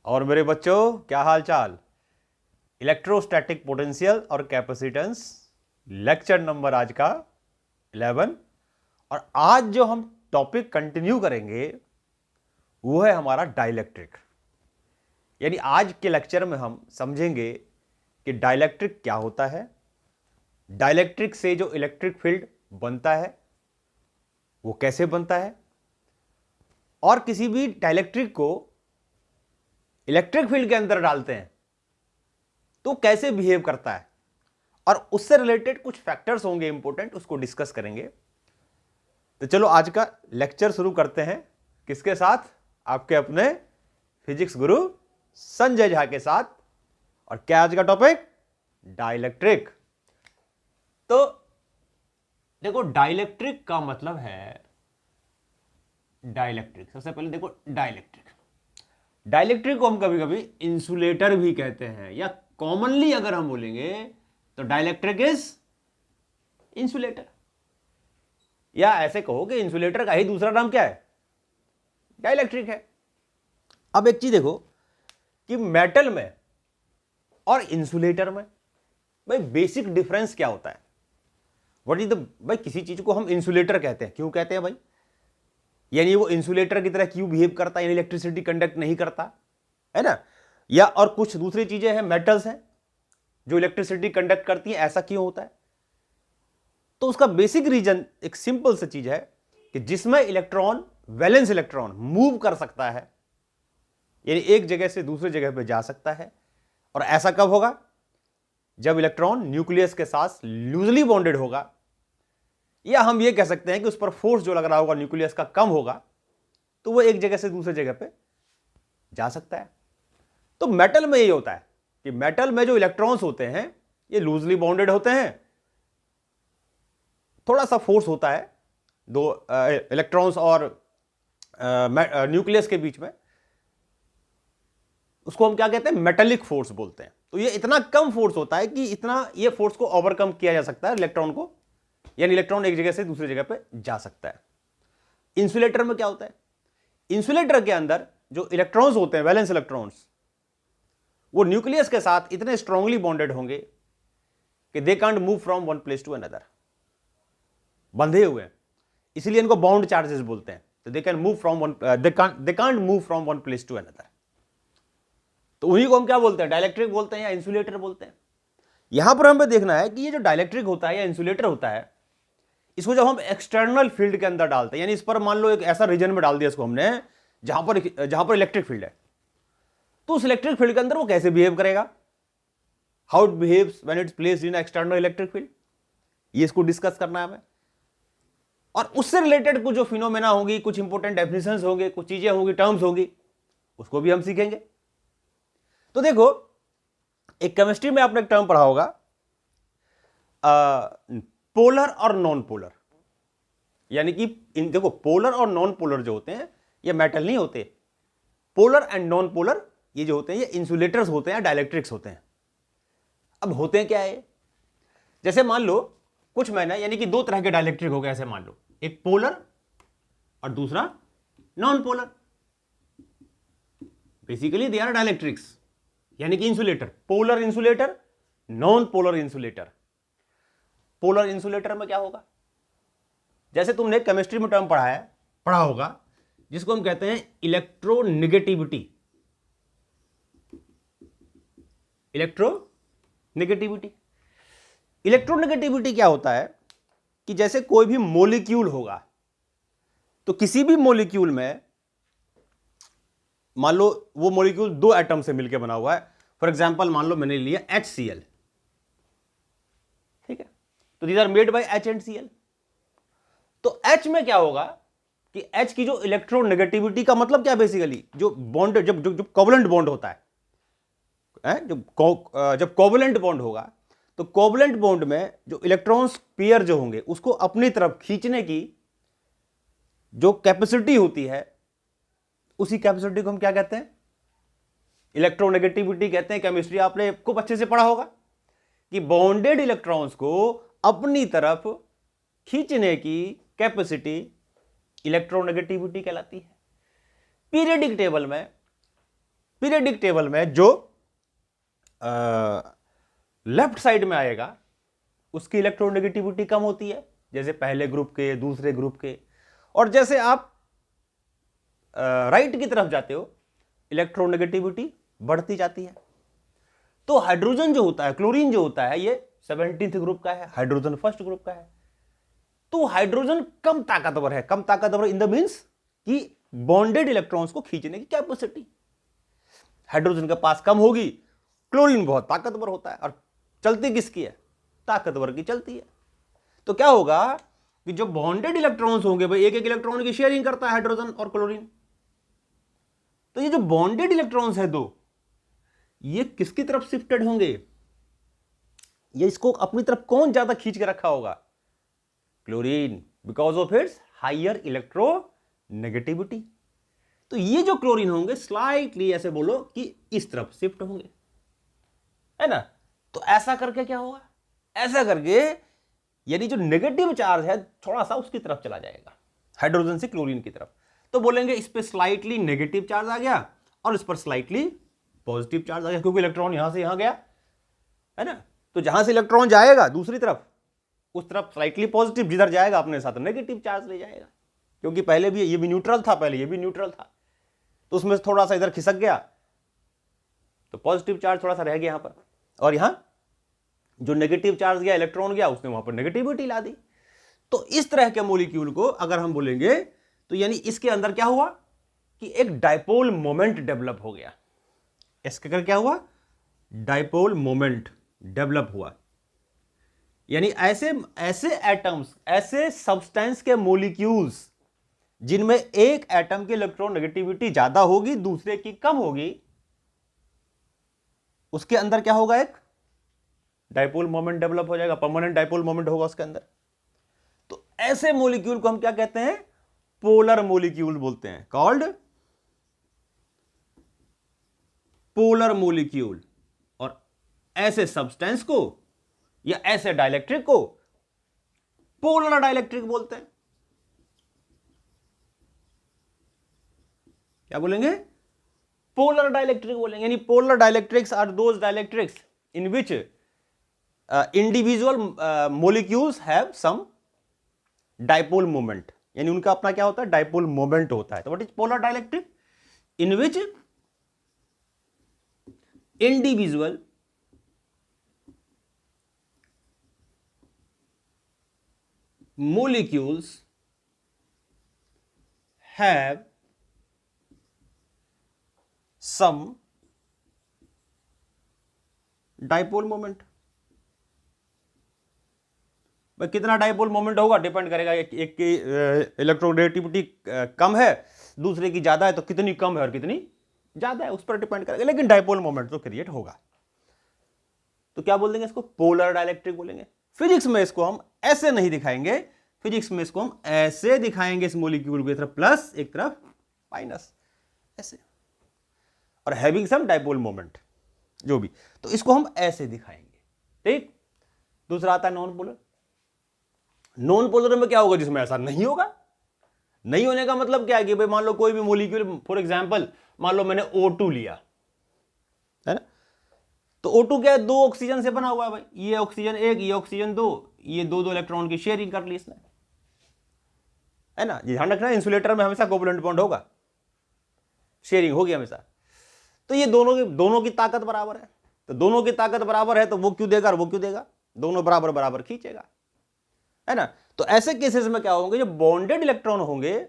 और मेरे बच्चों क्या हाल चाल। इलेक्ट्रोस्टैटिक पोटेंशियल और कैपेसिटेंस लेक्चर नंबर आज का 11। और आज जो हम टॉपिक कंटिन्यू करेंगे वो है हमारा डाइलेक्ट्रिक। यानी आज के लेक्चर में हम समझेंगे कि डाइलेक्ट्रिक क्या होता है, डाइलेक्ट्रिक से जो इलेक्ट्रिक फील्ड बनता है वो कैसे बनता है, और किसी भी डाइलेक्ट्रिक को इलेक्ट्रिक फील्ड के अंदर डालते हैं तो कैसे बिहेव करता है, और उससे रिलेटेड कुछ फैक्टर्स होंगे इंपॉर्टेंट, उसको डिस्कस करेंगे। तो चलो आज का लेक्चर शुरू करते हैं। किसके साथ? आपके अपने फिजिक्स गुरु संजय झा के साथ। और क्या आज का टॉपिक? डाइलेक्ट्रिक। तो देखो, डाइलेक्ट्रिक का मतलब है डाइलेक्ट्रिक। सबसे पहले देखो डाइलेक्ट्रिक को हम कभी कभी इंसुलेटर भी कहते हैं, या कॉमनली अगर हम बोलेंगे तो डाइलेक्ट्रिक इज इंसुलेटर, या ऐसे कहो कि इंसुलेटर का ही दूसरा नाम क्या है? डाइलेक्ट्रिक है। अब एक चीज देखो कि मेटल में और इंसुलेटर में भाई बेसिक डिफरेंस क्या होता है। व्हाट इज द भाई, किसी चीज को हम इंसुलेटर कहते हैं, क्यों कहते हैं भाई? यानी वो इंसुलेटर की तरह क्यों बिहेव करता है, यानी इलेक्ट्रिसिटी कंडक्ट नहीं करता है ना। या और कुछ दूसरी चीजें हैं, मेटल्स हैं जो इलेक्ट्रिसिटी कंडक्ट करती है, ऐसा क्यों होता है? तो उसका बेसिक रीजन एक सिंपल सी चीज है कि जिसमें इलेक्ट्रॉन, वैलेंस इलेक्ट्रॉन मूव कर सकता है, यानी एक जगह से दूसरी जगह पे जा सकता है। और ऐसा कब होगा? जब इलेक्ट्रॉन न्यूक्लियस के साथ लूजली बॉन्डेड होगा, या हम ये कह सकते हैं कि उस पर फोर्स जो लग रहा होगा न्यूक्लियस का कम होगा, तो वो एक जगह से दूसरी जगह पे जा सकता है। तो मेटल में ये होता है कि मेटल में जो इलेक्ट्रॉन्स होते हैं ये लूजली बॉन्डेड होते हैं, थोड़ा सा फोर्स होता है दो इलेक्ट्रॉन्स और न्यूक्लियस के बीच में, उसको हम क्या कहते हैं? मेटेलिक फोर्स बोलते हैं। तो ये इतना कम फोर्स होता है कि इतना ये फोर्स को ओवरकम किया जा सकता है इलेक्ट्रॉन को, यानी इलेक्ट्रॉन एक जगह से दूसरी जगह पे जा सकता है। इंसुलेटर में क्या होता है? इंसुलेटर के अंदर जो इलेक्ट्रॉन्स होते हैं, वैलेंस इलेक्ट्रॉन्स, वो न्यूक्लियस के साथ इतने स्ट्रांगली बॉन्डेड होंगे कि they can't move from one place to another, बंधे हुए हैं, इसलिए इनको बाउंड चार्जेस बोलते हैं। तो they can move from one, they can't move from one place to another. तो उन्हीं को हम क्या बोलते हैं? डाइलेक्ट्रिक बोलते हैं या इंसुलेटर बोलते हैं। यहां पर हमें देखना है कि ये जो डाइलेक्ट्रिक होता है या इंसुलेटर होता है, इसको जब हम एक्सटर्नल फील्ड के अंदर डालते हैं, यानी इस पर मान लो एक ऐसा रीजन में डाल दिया इसको हमने जहां पर इलेक्ट्रिक फील्ड है, तो उस इलेक्ट्रिक फील्ड के अंदर वो कैसे बिहेव करेगा, how it behaves when it's placed in external electric field, ये इसको डिस्कस करना है हमें। और उससे रिलेटेड कुछ जो फिनोमेना होंगी, कुछ इंपॉर्टेंट डेफिनेशंस होंगे, कुछ चीजें होंगी, टर्म्स होंगी, उसको भी हम सीखेंगे। तो देखो, एक केमिस्ट्री में आपने एक टर्म पढ़ा होगा, पोलर और नॉन पोलर। यानी कि देखो, पोलर और नॉन पोलर जो होते हैं ये मेटल नहीं होते। पोलर एंड नॉन पोलर ये जो होते हैं ये इंसुलेटर्स होते हैं, डाइलेक्ट्रिक्स होते हैं। अब होते हैं क्या है? जैसे मान लो कुछ मैंने, यानी कि दो तरह के डाइलेक्ट्रिक हो गए, ऐसे मान लो, एक पोलर और दूसरा non polar. Basically they are dielectrics, यानी कि insulator, polar insulator, non polar insulator. Polar insulator में क्या होगा? जैसे तुमने केमिस्ट्री में टर्म पढ़ा होगा जिसको हम कहते हैं इलेक्ट्रोनेगेटिविटी। इलेक्ट्रोनेगेटिविटी इलेक्ट्रोनेगेटिविटी क्या होता है कि जैसे कोई भी मॉलिक्यूल होगा, तो किसी भी मॉलिक्यूल में मान लो वो मॉलिक्यूल दो एटम से मिलकर बना हुआ है। फॉर एग्जांपल मान लो मैंने लिया HCl, ठीक है, तो these are made by H and Cl। तो H में क्या होगा कि H की जो इलेक्ट्रोनेगेटिविटी का मतलब क्या, बेसिकली जो बॉन्ड, जब कोवलेंट बॉन्ड होता है, जब कोवलेंट बॉन्ड होगा, तो कोवलेंट बॉन्ड में जो इलेक्ट्रॉन्स पेयर जो होंगे उसको अपनी तरफ खींचने की जो कैपेसिटी होती है, उसी कैपेसिटी को हम क्या कहते हैं? इलेक्ट्रोनेगेटिविटी कहते हैं। केमिस्ट्री आपने खूब अच्छे से पढ़ा होगा कि बॉन्डेड इलेक्ट्रॉन्स को अपनी तरफ खींचने की कैपेसिटी इलेक्ट्रोनेगेटिविटी कहलाती है। पीरियडिक टेबल में पीरियडिक टेबल में जो लेफ्ट साइड में आएगा उसकी इलेक्ट्रोनेगेटिविटी कम होती है, जैसे पहले ग्रुप के, दूसरे ग्रुप के। और जैसे आप राइट की तरफ जाते हो इलेक्ट्रोनेगेटिविटी बढ़ती जाती है। तो हाइड्रोजन जो होता है, क्लोरीन जो होता है, ये 17th ग्रुप का है, हाइड्रोजन फर्स्ट ग्रुप का है। तो हाइड्रोजन कम ताकतवर है। कम ताकतवर इन द मींस कि बॉन्डेड इलेक्ट्रॉन्स को खींचने की कैपेसिटी हाइड्रोजन के पास कम होगी। क्लोरीन बहुत ताकतवर होता है, और चलती किसकी है? ताकतवर की चलती है। तो क्या होगा कि जो बॉन्डेड इलेक्ट्रॉन्स होंगे भाई, एक एक इलेक्ट्रॉन की शेयरिंग करता है हाइड्रोजन और क्लोरीन। तो ये जो बॉन्डेड इलेक्ट्रॉन्स है दो, ये किसकी तरफ शिफ्टेड होंगे? ये इसको अपनी तरफ कौन ज्यादा खींच के रखा होगा? Chlorine, because of its higher electronegativity. तो ये जो क्लोरीन होंगे स्लाइटली ऐसे बोलो कि इस तरफ शिफ्ट होंगे, है ना। तो ऐसा करके क्या होगा? ऐसा करके यानी जो नेगेटिव चार्ज है थोड़ा सा उसकी तरफ चला जाएगा, हाइड्रोजन से क्लोरीन की तरफ। तो बोलेंगे इस पे स्लाइटली नेगेटिव चार्ज आ गया और इस पर स्लाइटली पॉजिटिव चार्ज आ गया, क्योंकि इलेक्ट्रॉन यहां से यहां गया, है ना। तो जहां से इलेक्ट्रॉन जाएगा दूसरी तरफ, उस तरफ स्लाइटली पॉजिटिव, जिधर जाएगा अपने साथ नेगेटिव चार्ज ले जाएगा, क्योंकि पहले भी ये भी न्यूट्रल था, पहले ये भी न्यूट्रल था, तो उसमें थोड़ा सा इधर खिसक गया, तो पॉजिटिव चार्ज थोड़ा सा रह गया यहां पर, और यहां जो नेगेटिव चार्ज गया, इलेक्ट्रॉन गया, उसने वहां पर नेगेटिविटी ला दी। तो इस तरह के मॉलिक्यूल को अगर हम बोलेंगे तो यानी इसके अंदर क्या हुआ कि एक डाइपोल मोमेंट डेवलप हो गया। इसके अंदर क्या हुआ? डाइपोल मोमेंट डेवलप हुआ। यानी ऐसे ऐसे एटम्स, ऐसे सब्सटेंस के मॉलिक्यूल्स जिनमें एक एटम की इलेक्ट्रोनेगेटिविटी ज्यादा होगी, दूसरे की कम होगी, उसके अंदर क्या होगा? एक डाइपोल मोमेंट डेवलप हो जाएगा, परमानेंट डाइपोल मोमेंट होगा उसके अंदर। तो ऐसे मॉलिक्यूल को हम क्या कहते हैं? पोलर मॉलिक्यूल बोलते हैं, कॉल्ड पोलर मॉलिक्यूल। और ऐसे सब्सटेंस को या ऐसे डाइलेक्ट्रिक को पोलर डाइलेक्ट्रिक बोलते हैं। क्या बोलेंगे? पोलर डाइलेक्ट्रिक बोलेंगे। यानी polar dielectrics are those dielectrics in which individual molecules have some dipole moment, यानी उनका अपना क्या होता है? डाइपोल मोमेंट होता है। तो what is polar dielectric? In which individual molecules have some dipole moment। भाई कितना डाइपोल मोमेंट होगा डिपेंड करेगा, एक की इलेक्ट्रोनेगेटिविटी कम है, दूसरे की ज्यादा है, तो कितनी कम है और कितनी ज्यादा है उस पर डिपेंड करेगा, लेकिन डाइपोल मोमेंट तो क्रिएट होगा। तो क्या बोल देंगे इसको? पोलर डाइलेक्ट्रिक बोलेंगे। फिजिक्स में इसको हम ऐसे नहीं दिखाएंगे, फिजिक्स में इसको हम ऐसे दिखाएंगे, इस मॉलिक्यूल को एक तरफ प्लस एक तरफ माइनस, ऐसे, और हैविंग सम डाइपोल मोमेंट जो भी, तो इसको हम ऐसे दिखाएंगे, ठीक। दूसरा आता है नॉन पोलर। नॉन पोलर में क्या होगा? जिसमें ऐसा नहीं होगा। नहीं होने का मतलब क्या है कि भाई मान लो कोई भी मॉलिक्यूल, फॉर एग्जांपल मान लो मैंने O2 लिया, है ना, तो O2 क्या है? दो ऑक्सीजन से बना हुआ है भाई, ये ऑक्सीजन एक, ये ऑक्सीजन दो, ये दो दो इलेक्ट्रॉन की शेयरिंग कर ली इसने, है ना। ध्यान रखना इंसुलेटर में हमेशा कोवलेंट बॉन्ड होगा, शेयरिंग होगी हमेशा। तो ये दोनों की ताकत बराबर है, तो दोनों की ताकत बराबर है, तो वो क्यों देगा और वो क्यों देगा? दोनों बराबर बराबर खींचेगा, है ना। तो ऐसे केसेस में क्या होंगे? जो बॉन्डेड इलेक्ट्रॉन होंगे,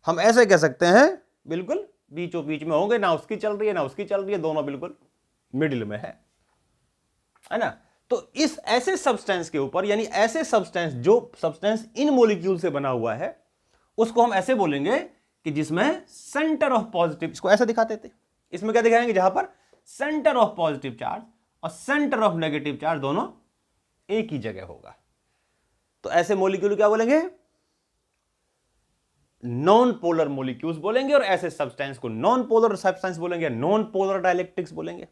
हम ऐसे कह सकते हैं बिल्कुल बीचों बीच में होंगे, ना उसकी चल रही है ना उसकी चल रही है, दोनों बिल्कुल मिडिल में है ना। तो इस ऐसे सब्सटेंस के ऊपर, यानी ऐसे सब्सटेंस जो सब्सटेंस इन मॉलिक्यूल से बना हुआ है, उसको हम ऐसे बोलेंगे कि जिसमें सेंटर ऑफ पॉजिटिव, इसको ऐसा दिखाते थे, इसमें क्या दिखाएंगे? जहां पर सेंटर ऑफ पॉजिटिव चार्ज और सेंटर ऑफ नेगेटिव चार्ज दोनों एक ही जगह होगा। तो ऐसे मॉलिक्यूल क्या बोलेंगे? नॉन पोलर मॉलिक्यूल्स बोलेंगे, और ऐसे सब्सटेंस को नॉन पोलर सब्सटेंस बोलेंगे, नॉन पोलर डाइलेक्ट्रिक्स बोलेंगे।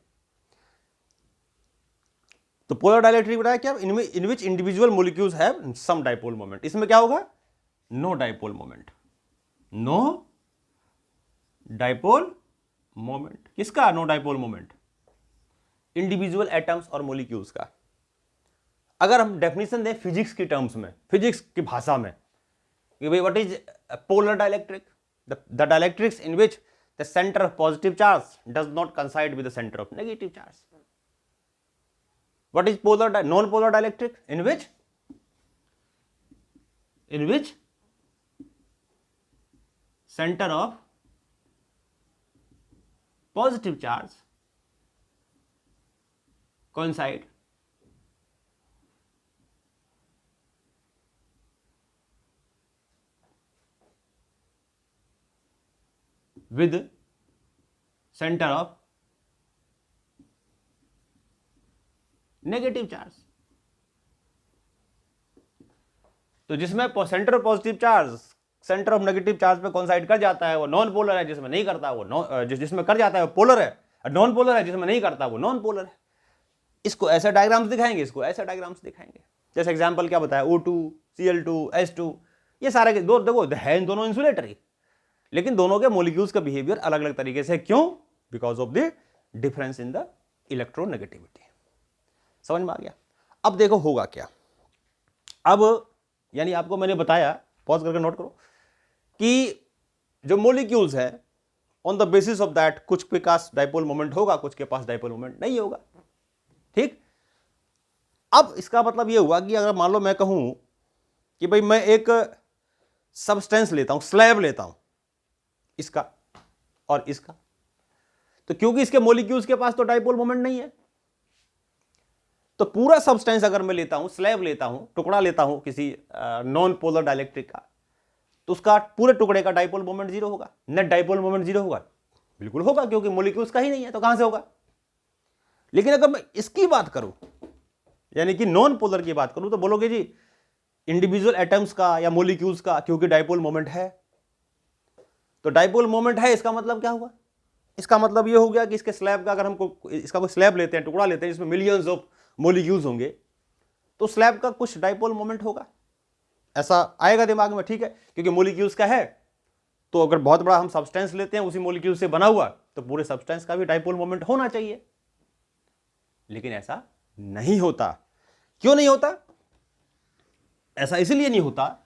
तो पोलर डाइलेक्ट्रिक बताया क्या? In which individual molecules have some dipole moment. इसमें क्या होगा? No dipole moment, no dipole moment किसका? No dipole moment individual atoms और मॉलिक्यूल्स का। अगर हम डेफिनेशन दें फिजिक्स की टर्म्स में, फिजिक्स की भाषा में, कि भाई what is polar dielectric? The dielectrics in which the centre of positive charge does not कंसाइड with the centre of negative charge. What is polar non polar dielectric? In which center of positive charge coincide with center of negative charge। तो जिसमें centre of positive charge centre of negative charge पे कॉन्साइड कर जाता है वो non polar है, जिसमें नहीं करता वो जिसमें कर जाता है वो पोलर है, और नॉन पोलर है जिसमें नहीं करता वो नॉन पोलर है। इसको ऐसे डायग्राम्स दिखाएंगे, इसको ऐसे डायग्राम्स दिखाएंगे। जैसे एग्जांपल क्या बताया, O2, Cl2, H2, ये सारे दो देखो है इन दोनों इंसुलेटर ही, लेकिन दोनों के मॉलिक्यूल्स का बिहेवियर अलग अलग तरीके से। क्यों? Because of the difference in the electronegativity. समझ में आ गया? अब देखो होगा क्या। अब यानी आपको मैंने बताया, पॉज करके नोट करो, कि जो मॉलिक्यूल्स है on the basis of that कुछ के पास डाइपोल मोमेंट होगा, कुछ के पास डाइपोल मोमेंट नहीं होगा। ठीक। अब इसका मतलब यह हुआ कि अगर मान लो मैं कहूं कि भाई मैं एक सब्सटेंस लेता हूं, स्लैब लेता हूं, इसका और इसका, तो क्योंकि इसके मॉलिक्यूल्स के पास तो डाइपोल मोमेंट नहीं है, तो पूरा सब्सटेंस अगर मैं लेता हूं, स्लैब लेता हूं, टुकड़ा लेता हूं किसी नॉन पोलर डाइलेक्ट्रिक का, तो उसका पूरे टुकड़े का डाइपोल मोमेंट जीरो होगा। नेट डाइपोल मोमेंट जीरो होगा? बिल्कुल होगा, क्योंकि मॉलिक्यूल्स का ही नहीं है, तो कहां से होगा? लेकिन अगर मैं इसकी बात करूं, यानी कि नॉन पोलर की बात करूं, तो बोलोगे जी इंडिविजुअल एटम्स का या मॉलिक्यूल्स का, क्योंकि डाइपोल मोमेंट है। तो डाइपोल मोमेंट है, इसका मतलब क्या हुआ? इसका मतलब यह हो गया कि इसके स्लैब का, अगर हमको इसका कोई स्लैब लेते हैं, टुकड़ा लेते हैं जिसमें मिलियंस ऑफ मॉलिक्यूल्स होंगे, तो स्लैब का कुछ डाइपोल मोमेंट होगा, ऐसा आएगा दिमाग में। ठीक है, क्योंकि मॉलिक्यूल्स का है, तो अगर बहुत बड़ा हम सब्सटेंस लेते हैं उसी मॉलिक्यूल से बना हुआ, तो पूरे सब्सटेंस का भी डाइपोल मोमेंट होना चाहिए। लेकिन ऐसा नहीं होता। क्यों नहीं होता? ऐसा इसलिए नहीं होता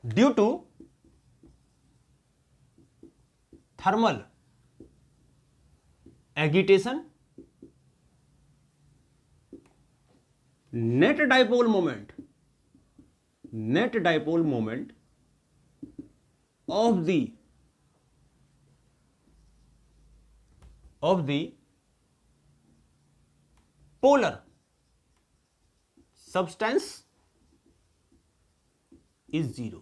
due to thermal agitation, net dipole moment of the polar substance is zero।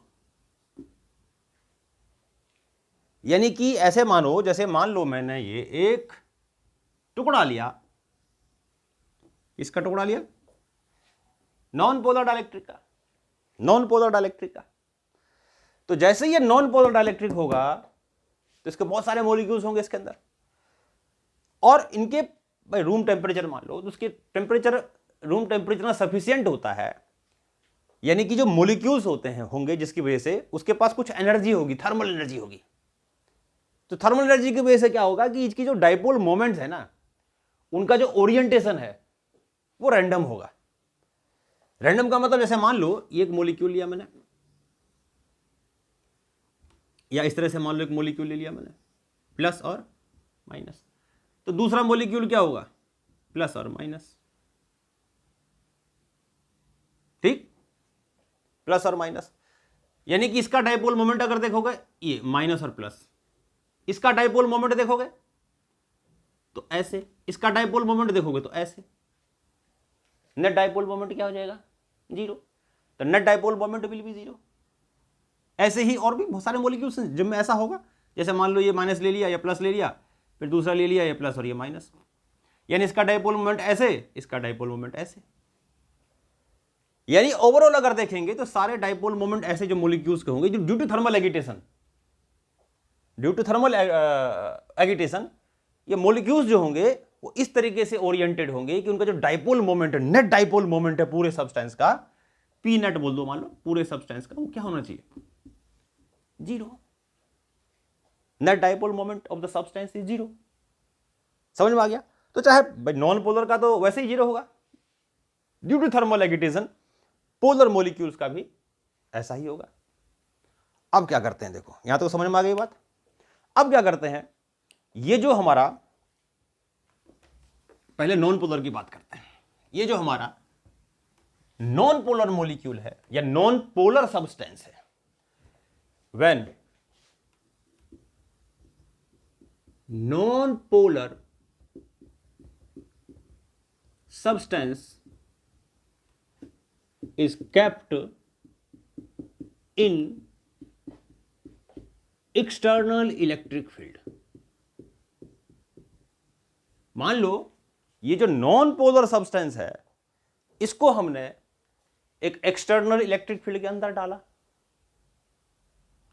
यानी कि ऐसे मानो, जैसे मान लो मैंने ये एक टुकड़ा लिया, इसका टुकड़ा लिया नॉन पोलर डाइलेक्ट्रिक का, तो जैसे ये नॉन पोलर डाइलेक्ट्रिक होगा तो इसके बहुत सारे मॉलिक्यूल्स होंगे इसके अंदर, और इनके भाई रूम टेम्परेचर मान लो, तो उसके रूम टेम्परेचर सफिशिएंट होता है, यानी कि जो मॉलिक्यूल्स होते हैं होंगे जिसकी वजह से उसके पास कुछ एनर्जी होगी, थर्मल एनर्जी होगी। तो थर्मल एनर्जी की वजह से क्या होगा कि इसकी जो डाइपोल मोमेंट्स है ना, उनका जो ओरिएंटेशन है वो रैंडम होगा। रैंडम का मतलब जैसे मान लो ये एक मॉलिक्यूल लिया मैंने, या इस तरह से मान लो एक मॉलिक्यूल ले लिया मैंने, प्लस और माइनस, तो दूसरा मॉलिक्यूल क्या होगा? प्लस और माइनस। ठीक, प्लस और माइनस, यानी कि इसका डाइपोल मोमेंट अगर देखोगे ये माइनस और प्लस, इसका डाइपोल मोमेंट देखोगे तो ऐसे, इसका डाइपोल मोमेंट देखोगे तो ऐसे, नेट डाइपोल मोमेंट क्या हो जाएगा? जीरो। तो net dipole moment will be zero. ऐसे ही और भी बहुत सारे मॉलिक्यूल्स हैं जिनमें ऐसा होगा, जैसे मान लो ये माइनस ले लिया या प्लस ले लिया, फिर दूसरा ले लिया ये प्लस और ये माइनस, यानी इसका डाइपोल मोमेंट ऐसे, इसका डाइपोल मोमेंट ऐसे। यानी ओवरऑल अगर देखेंगे तो सारे डाइपोल मोमेंट ऐसे जो मॉलिक्यूल्स के होंगे जो ड्यू टू थर्मल एगिटेशन, ये मॉलिक्यूल्स जो होंगे वो इस तरीके से ओरिएंटेड होंगे कि उनका जो डाइपोल मोमेंट है, नेट डाइपोल मोमेंट है पूरे सब्सटेंस का, पी नेट बोल दो मान लो पूरे सब्सटेंस का, वो क्या होना चाहिए? 0। Net dipole moment of the substance is 0। समझ में आ गया? तो चाहे नॉन पोलर का तो वैसे ही 0 होगा due to thermal agitation, polar molecules का भी ऐसा ही होगा। अब क्या करते हैं, देखो यहां तो समझ में आ गई बात। अब क्या करते हैं, ये जो हमारा, पहले नॉन पोलर की बात करते हैं। ये जो हमारा नॉन पोलर मोलिक्यूल है या नॉन पोलर सब्सटेंस है, when non polar substance is kept in external electric field। मान लो ये जो नॉन पोलर सब्सटेंस है इसको हमने एक एक्सटर्नल इलेक्ट्रिक फील्ड के अंदर डाला,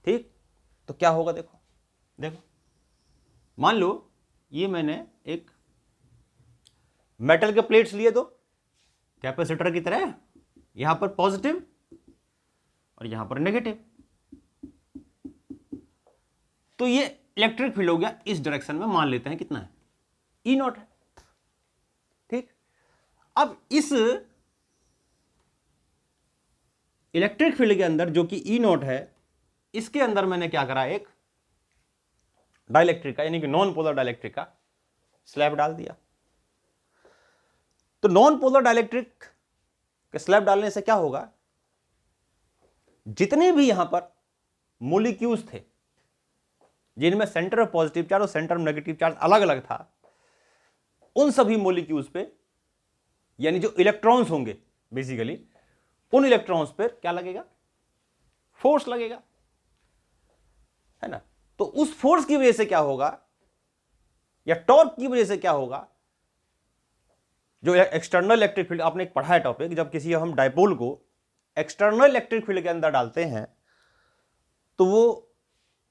ठीक? तो क्या होगा, देखो देखो, मान लो ये मैंने एक मेटल के प्लेट्स लिए, तो कैपेसिटर की तरह यहां पर पॉजिटिव और यहां पर नेगेटिव, तो ये इलेक्ट्रिक फील्ड हो गया इस डायरेक्शन में, मान लेते हैं कितना है, E0 है, ठीक? अब इस इलेक्ट्रिक फील्ड के अंदर जो कि E0 है, इसके अंदर मैंने क्या करा, एक डाइलेक्ट्रिक का यानी कि नॉन पोलर डाइलेक्ट्रिक का स्लैब डाल दिया। तो नॉन पोलर डाइलेक्ट्रिक के स्लैब डालने से क्या होगा, जितने भी यहां पर मोलिक्यूल्स थे जिनमें सेंटर ऑफ पॉजिटिव चार्ज और सेंटर ऑफ नेगेटिव चार्ज अलग अलग था, उन सभी मोलिक्यूल्स पे यानी जो इलेक्ट्रॉन्स होंगे बेसिकली, उन इलेक्ट्रॉन्स पर क्या लगेगा, फोर्स लगेगा, है ना? तो उस फोर्स की वजह से क्या होगा, या टॉर्क की वजह से क्या होगा, जो एक्सटर्नल इलेक्ट्रिक फील्ड, आपने एक पढ़ा है टॉपिक, जब किसी हम डाइपोल को एक्सटर्नल इलेक्ट्रिक फील्ड के अंदर डालते हैं तो वो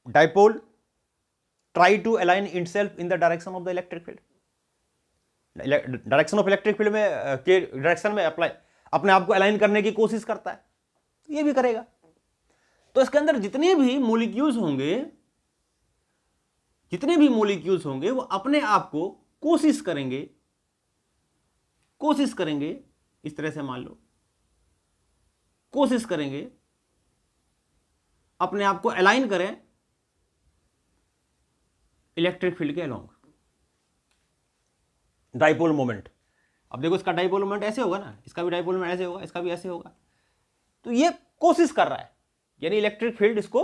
dipole try to align itself in the direction of the electric field. Direction of electric field में के डायरेक्शन में अप्लाई अपने आप को अलाइन करने की कोशिश करता है, ये भी करेगा। तो इसके अंदर जितने भी मोलिक्यूल्स होंगे वो अपने आप को कोशिश करेंगे इस तरह से, मान लो कोशिश करेंगे अपने आप को अलाइन करें इलेक्ट्रिक फील्ड के अलोंग डाइपोल मोमेंट। अब देखो इसका डाइपोल मोमेंट ऐसे होगा ना, इसका भी डाइपोल मोमेंट ऐसे होगा, इसका भी ऐसे होगा, तो ये कोशिश कर रहा है, यानी इलेक्ट्रिक फील्ड इसको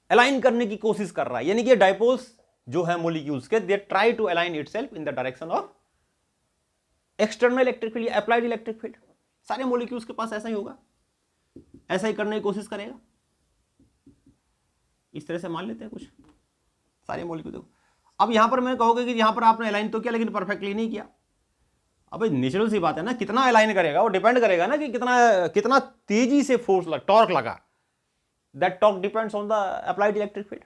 अलाइन करने की कोशिश कर रहा है, यानी कि डाइपोल्स जो है मोलिक्यूल्स के, they try to align itself in the direction of external electric field या अप्लाइड इलेक्ट्रिक फील्ड। सारे मॉलिक्यूल्स के पास ऐसा ही होगा, ऐसा ही करने की कोशिश करेगा। इस तरह से मान लेते हैं कुछ सारे मॉलिक्यूल। देखो अब यहां पर मैं कहोगे कि यहां पर आपने अलाइन तो किया लेकिन परफेक्टली नहीं किया। अब नेचुरल सी बात है ना, कितना अलाइन करेगा वो डिपेंड करेगा ना कि कितना तेजी से फोर्स टॉर्क लगा, that torque depends on the applied electric field.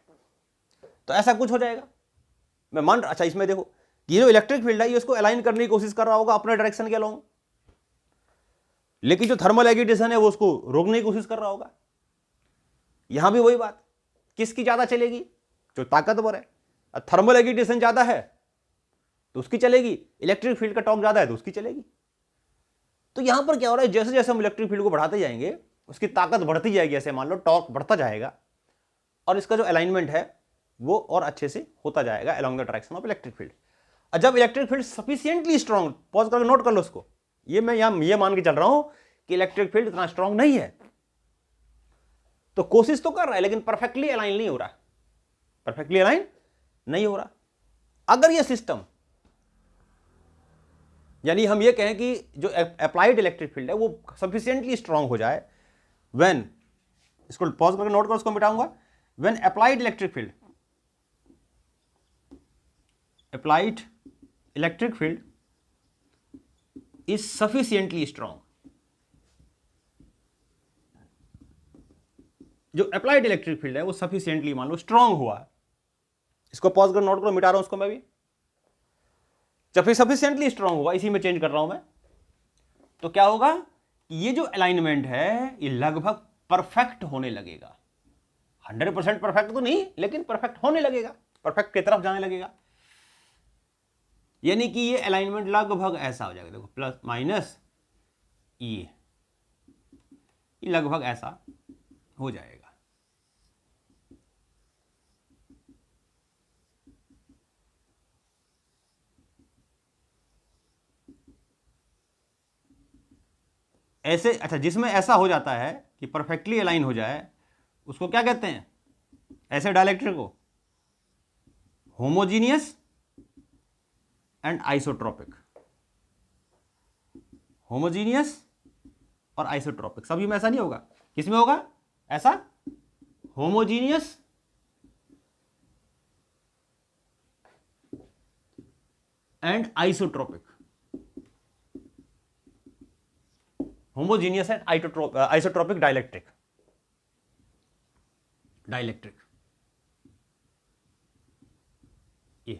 तो ऐसा कुछ हो जाएगा, मैं मान, अच्छा इसमें देखो ये जो इलेक्ट्रिक फील्ड है ये उसको अलाइन करने की कोशिश कर रहा होगा अपने डायरेक्शन के अलोंग, लेकिन जो थर्मल एगिटेशन है वो उसको रोकने की कोशिश कर रहा होगा। यहां भी वही बात, किसकी ज्यादा चलेगी, जो ताकतवर है। थर्मल एगिटेशन ज्यादा है तो उसकी चलेगी, इलेक्ट्रिक फील्ड का टॉर्क ज्यादा है तो उसकी चलेगी। तो यहां पर क्या हो रहा है, जैसे जैसे हम इलेक्ट्रिक फील्ड को बढ़ाते जाएंगे उसकी ताकत बढ़ती जाएगी, ऐसे मान लो टॉर्क बढ़ता जाएगा और इसका जो अलाइनमेंट है वो और अच्छे से होता जाएगा along the direction of electric field. और जब electric field sufficiently strong, pause करके नोट कर लो उसको, ये मैं ये मान के चल रहा हूं कि इलेक्ट्रिक फील्ड इतना स्ट्रॉन्ग नहीं है, तो कोशिश तो कर रहा है लेकिन परफेक्टली अलाइन नहीं हो रहा, परफेक्टली अलाइन नहीं हो रहा। अगर ये सिस्टम, यानी हम ये कहें कि जो अप्लाइड इलेक्ट्रिक फील्ड है वो सफिशिएंटली स्ट्रॉन्ग हो जाए, व्हेन, इसको पॉज करके नोट कर, उसको मिटाऊंगा, when applied electric field, applied electric field is sufficiently strong. जो अप्लाइड इलेक्ट्रिक फील्ड है वो सफिशिएंटली मान लो स्ट्रॉन्ग हुआ है, इसको पॉज कर नोट करो, मिटा रहा हूं उसको मैं भी। जब फिर सफिशिएंटली स्ट्रॉन्ग होगा, इसी में चेंज कर रहा हूं मैं, तो क्या होगा, ये जो अलाइनमेंट है ये लगभग परफेक्ट होने लगेगा। 100% परफेक्ट तो नहीं, लेकिन परफेक्ट होने लगेगा, परफेक्ट की तरफ जाने लगेगा। यानी कि ये अलाइनमेंट लगभग ऐसा हो जाएगा, देखो प्लस माइनस ये लगभग ऐसा हो जाएगा। ऐसे, अच्छा, जिसमें ऐसा हो जाता है कि परफेक्टली अलाइन हो जाए उसको क्या कहते हैं? ऐसे डायलेक्ट्रिक को होमोजीनियस एंड आइसोट्रोपिक। होमोजीनियस और आइसोट्रोपिक सभी में ऐसा नहीं होगा। किसमें होगा ऐसा? Homogeneous and isotropic. Homogeneous and isotropic dielectric. ये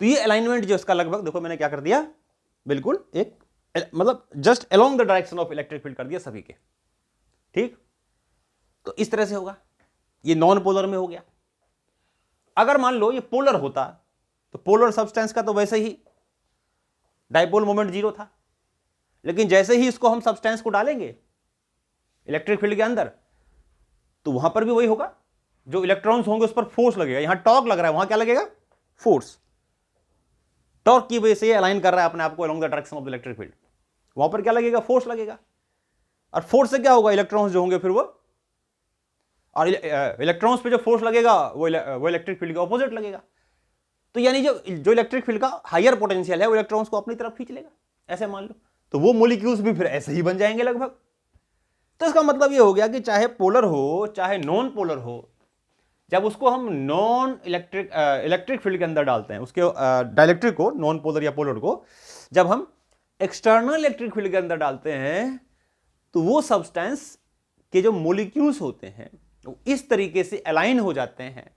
तो ये अलाइनमेंट जो इसका लगभग, देखो मैंने क्या कर दिया, बिल्कुल एक मतलब just along the direction of electric field कर दिया सभी के। ठीक, तो इस तरह से होगा। ये नॉन पोलर में हो गया। अगर मान लो ये पोलर होता तो पोलर सब्सटेंस का तो वैसे ही डाइपोल मोमेंट 0 था, लेकिन जैसे ही इसको हम सब्सटेंस को डालेंगे इलेक्ट्रिक फील्ड के अंदर तो वहां पर भी वही होगा, जो इलेक्ट्रॉन्स होंगे उस पर फोर्स लगेगा। यहां टॉर्क लग रहा है, वहां क्या लगेगा? फोर्स। टॉर्क की वजह से ये अलाइन कर रहा है अपने आप को along the direction of the electric field, वहां पर क्या लगेगा? फोर्स लगेगा। और फोर्स से क्या होगा? इलेक्ट्रॉन्स जो होंगे फिर वो, और इलेक्ट्रॉन्स पे जो फोर्स लगेगा वो इलेक्ट्रिक फील्ड के ऑपोजिट लगेगा। तो यानी जो इलेक्ट्रिक फील्ड का हायर पोटेंशियल है वो इलेक्ट्रॉन्स को अपनी तरफ खींच लेगा, ऐसे मान लो। तो वो मॉलिक्यूल्स भी फिर ऐसे ही बन जाएंगे लगभग। तो इसका मतलब ये हो गया कि चाहे पोलर हो चाहे नॉन पोलर हो, जब उसको हम नॉन इलेक्ट्रिक फील्ड के अंदर डालते हैं, उसके डाइलेक्ट्रिक को, नॉन पोलर या पोलर को, जब हम एक्सटर्नल इलेक्ट्रिक फील्ड के अंदर डालते हैं तो वो सब्सटेंस के जो मॉलिक्यूल्स होते हैं वो इस तरीके से अलाइन हो जाते हैं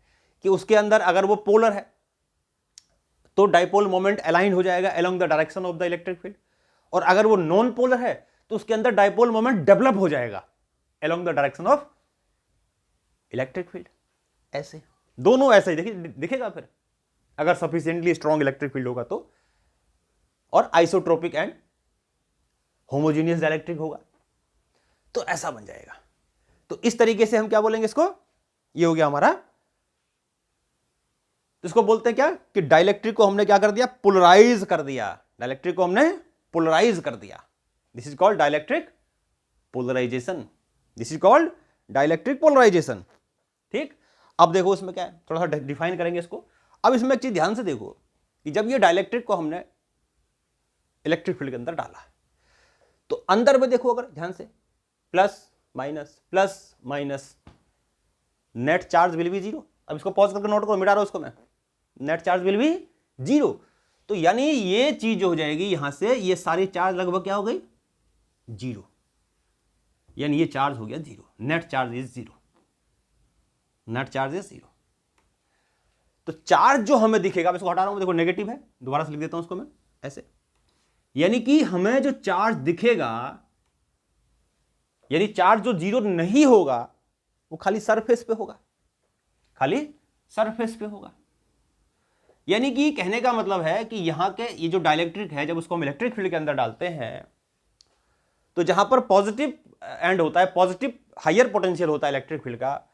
कि उसके अंदर अगर वो पोलर है तो डाइपोल मोमेंट अलाइन हो जाएगा along the direction of the electric field, और अगर वो नॉन पोलर है तो उसके अंदर डाइपोल मोमेंट डेवलप हो जाएगा along the direction of electric field. ऐसे दोनों ऐसे ही दिखेगा फिर, अगर सफिशिएंटली स्ट्रॉन्ग इलेक्ट्रिक फील्ड होगा तो, और आइसोट्रोपिक एंड होमोजीनियस डाइलेक्ट्रिक होगा तो ऐसा बन जाएगा। तो इस तरीके से हम क्या बोलेंगे इसको? ये हो गया हमारा, इसको बोलते हैं क्या कि डाइलेक्ट्रिक को हमने क्या कर दिया? पोलराइज कर दिया। डाइलेक्ट्रिक को हमने पोलराइज कर दिया। This is called dielectric polarisation. This is called dielectric polarisation. ठीक, अब देखो इसमें क्या है, थोड़ा सा डिफाइन करेंगे इसको। अब इसमें एक चीज ध्यान से देखो कि जब ये डाइलेक्ट्रिक को हमने इलेक्ट्रिक फील्ड के अंदर डाला तो अंदर में देखो, अगर ध्यान से, plus minus, net charge will be 0। अब इसको पॉज करके नोट करो, मिटा रहा हूं इसको मैं। Net charge will be 0। तो यानी ये चीज जो हो जाएगी यहां से, ये सारी चार्ज लगभग क्या हो गई? 0। यानी ये चार्ज हो गया 0। Net charge is 0। Net charge is 0। तो चार्ज जो हमें दिखेगा, अब इसको हटा रहा हूं, देखो नेगेटिव है, दोबारा से लिख देता हूं इसको मैं ऐसे। यानी कि हमें जो चार्ज दिखेगा, यानी चार्ज जो 0 नहीं होगा वो खाली सरफेस पे होगा, खाली सरफेस पे होगा। यानी कि कहने का मतलब है कि यहां के ये जो डाइलेक्ट्रिक है, जब उसको हम इलेक्ट्रिक फील्ड के अंदर डालते हैं तो जहां पर पॉजिटिव एंड होता है, पॉजिटिव हायर पोटेंशियल होता है इलेक्ट्रिक फील्ड का,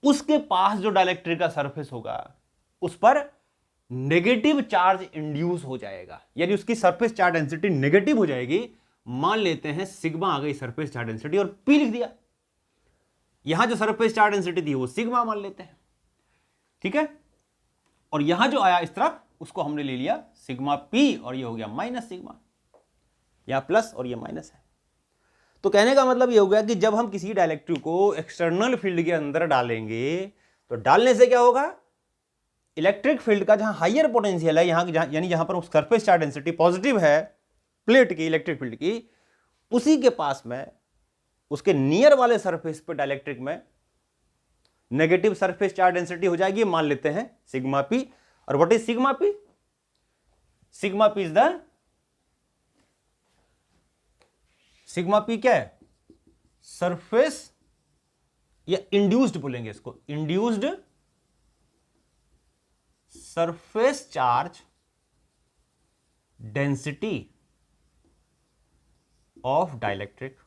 उसके पास जो डाइलेक्ट्रिक का सरफेस होगा उस पर नेगेटिव चार्ज इंड्यूस हो जाएगा। यानी उसकी सरफेस चार्ज डेंसिटी नेगेटिव हो जाएगी। मान लेते हैं सिग्मा आ गई सरफेस चार्ज डेंसिटी, और पी लिख दिया। यहां जो सरफेस चार्ज डेंसिटी थी वो सिग्मा मान लेते हैं, ठीक है। और यहां जो आया इस तरफ उसको हमने ले लिया सिग्मा पी, और ये हो गया माइनस सिग्मा। यहां प्लस और ये माइनस है। तो कहने का मतलब ये हो गया कि जब हम किसी डाइलेक्ट्रिक को एक्सटर्नल फील्ड के अंदर डालेंगे तो डालने से क्या होगा? इलेक्ट्रिक फील्ड का जहां हायर पोटेंशियल है, यानी जहां पर सरफेस चार्ज डेंसिटी पॉजिटिव है प्लेट की, इलेक्ट्रिक फील्ड की, उसी के पास में उसके नियर वाले सरफेस पे डाइलेक्ट्रिक में नेगेटिव सरफेस चार्ज डेंसिटी हो जाएगी। मान लेते हैं सिग्मा पी। और what is sigma P? Sigma P is the sigma P क्या है? सरफेस या इंड्यूस्ड बोलेंगे इसको, induced surface charge density of dielectric,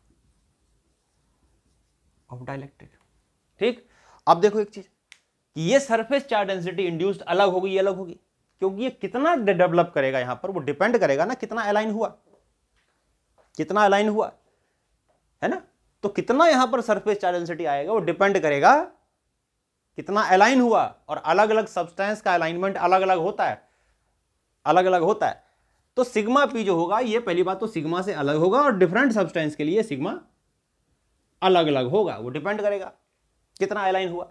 ठीक। अब देखो एक चीज कि ये सरफेस चार्ज डेंसिटी इंड्यूस्ड अलग होगी, ये अलग होगी, क्योंकि ये कितना डेवलप करेगा यहां पर वो डिपेंड करेगा ना कितना अलाइन हुआ, कितना अलाइन हुआ है ना। तो कितना यहां पर सरफेस चार्ज डेंसिटी आएगा वो डिपेंड करेगा कितना अलाइन हुआ, और अलग अलग सब्सटेंस का अलाइनमेंट अलग अलग होता है, अलग अलग होता है। तो सिग्मा पी जो होगा ये पहली बात तो सिग्मा से अलग होगा, और डिफरेंट सब्सटेंस के लिए सिग्मा अलग अलग होगा, वो डिपेंड करेगा कितना अलाइन हुआ,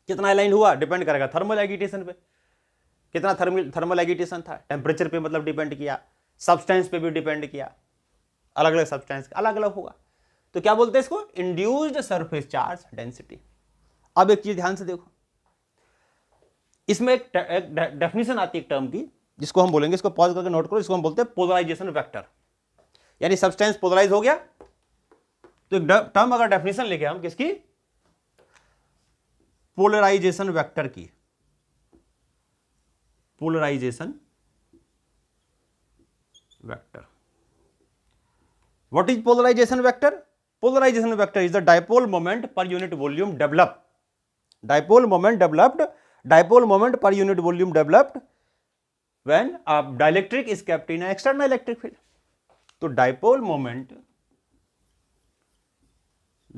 कितना अलाइन हुआ डिपेंड करेगा थर्मल एगिटेशन पे, कितना थर्मल एगिटेशन था, टेम्परेचर पे मतलब डिपेंड किया, सब्सटेंस पे भी डिपेंड किया, अलग अलग सब्सटेंस अलग अलग होगा। तो क्या बोलते हैं इसको? Induced surface charge density. अब एक चीज ध्यान से देखो, इसमें एक डेफिनेशन आती है एक टर्म की, जिसको हम बोलेंगे, इसको पॉज करके नोट करो, इसको हम बोलते हैं पोलराइजेशन वेक्टर, यानी सब्सटेंस पोलराइज हो गया। तो एक टर्म अगर डेफिनेशन लेके हम किसकी? पोलराइजेशन वेक्टर की, polarization vector. What is polarization vector? Polarization vector is the dipole moment per unit volume developed, dipole moment developed, dipole moment per unit volume developed when a dielectric is kept in an external electric field. तो dipole moment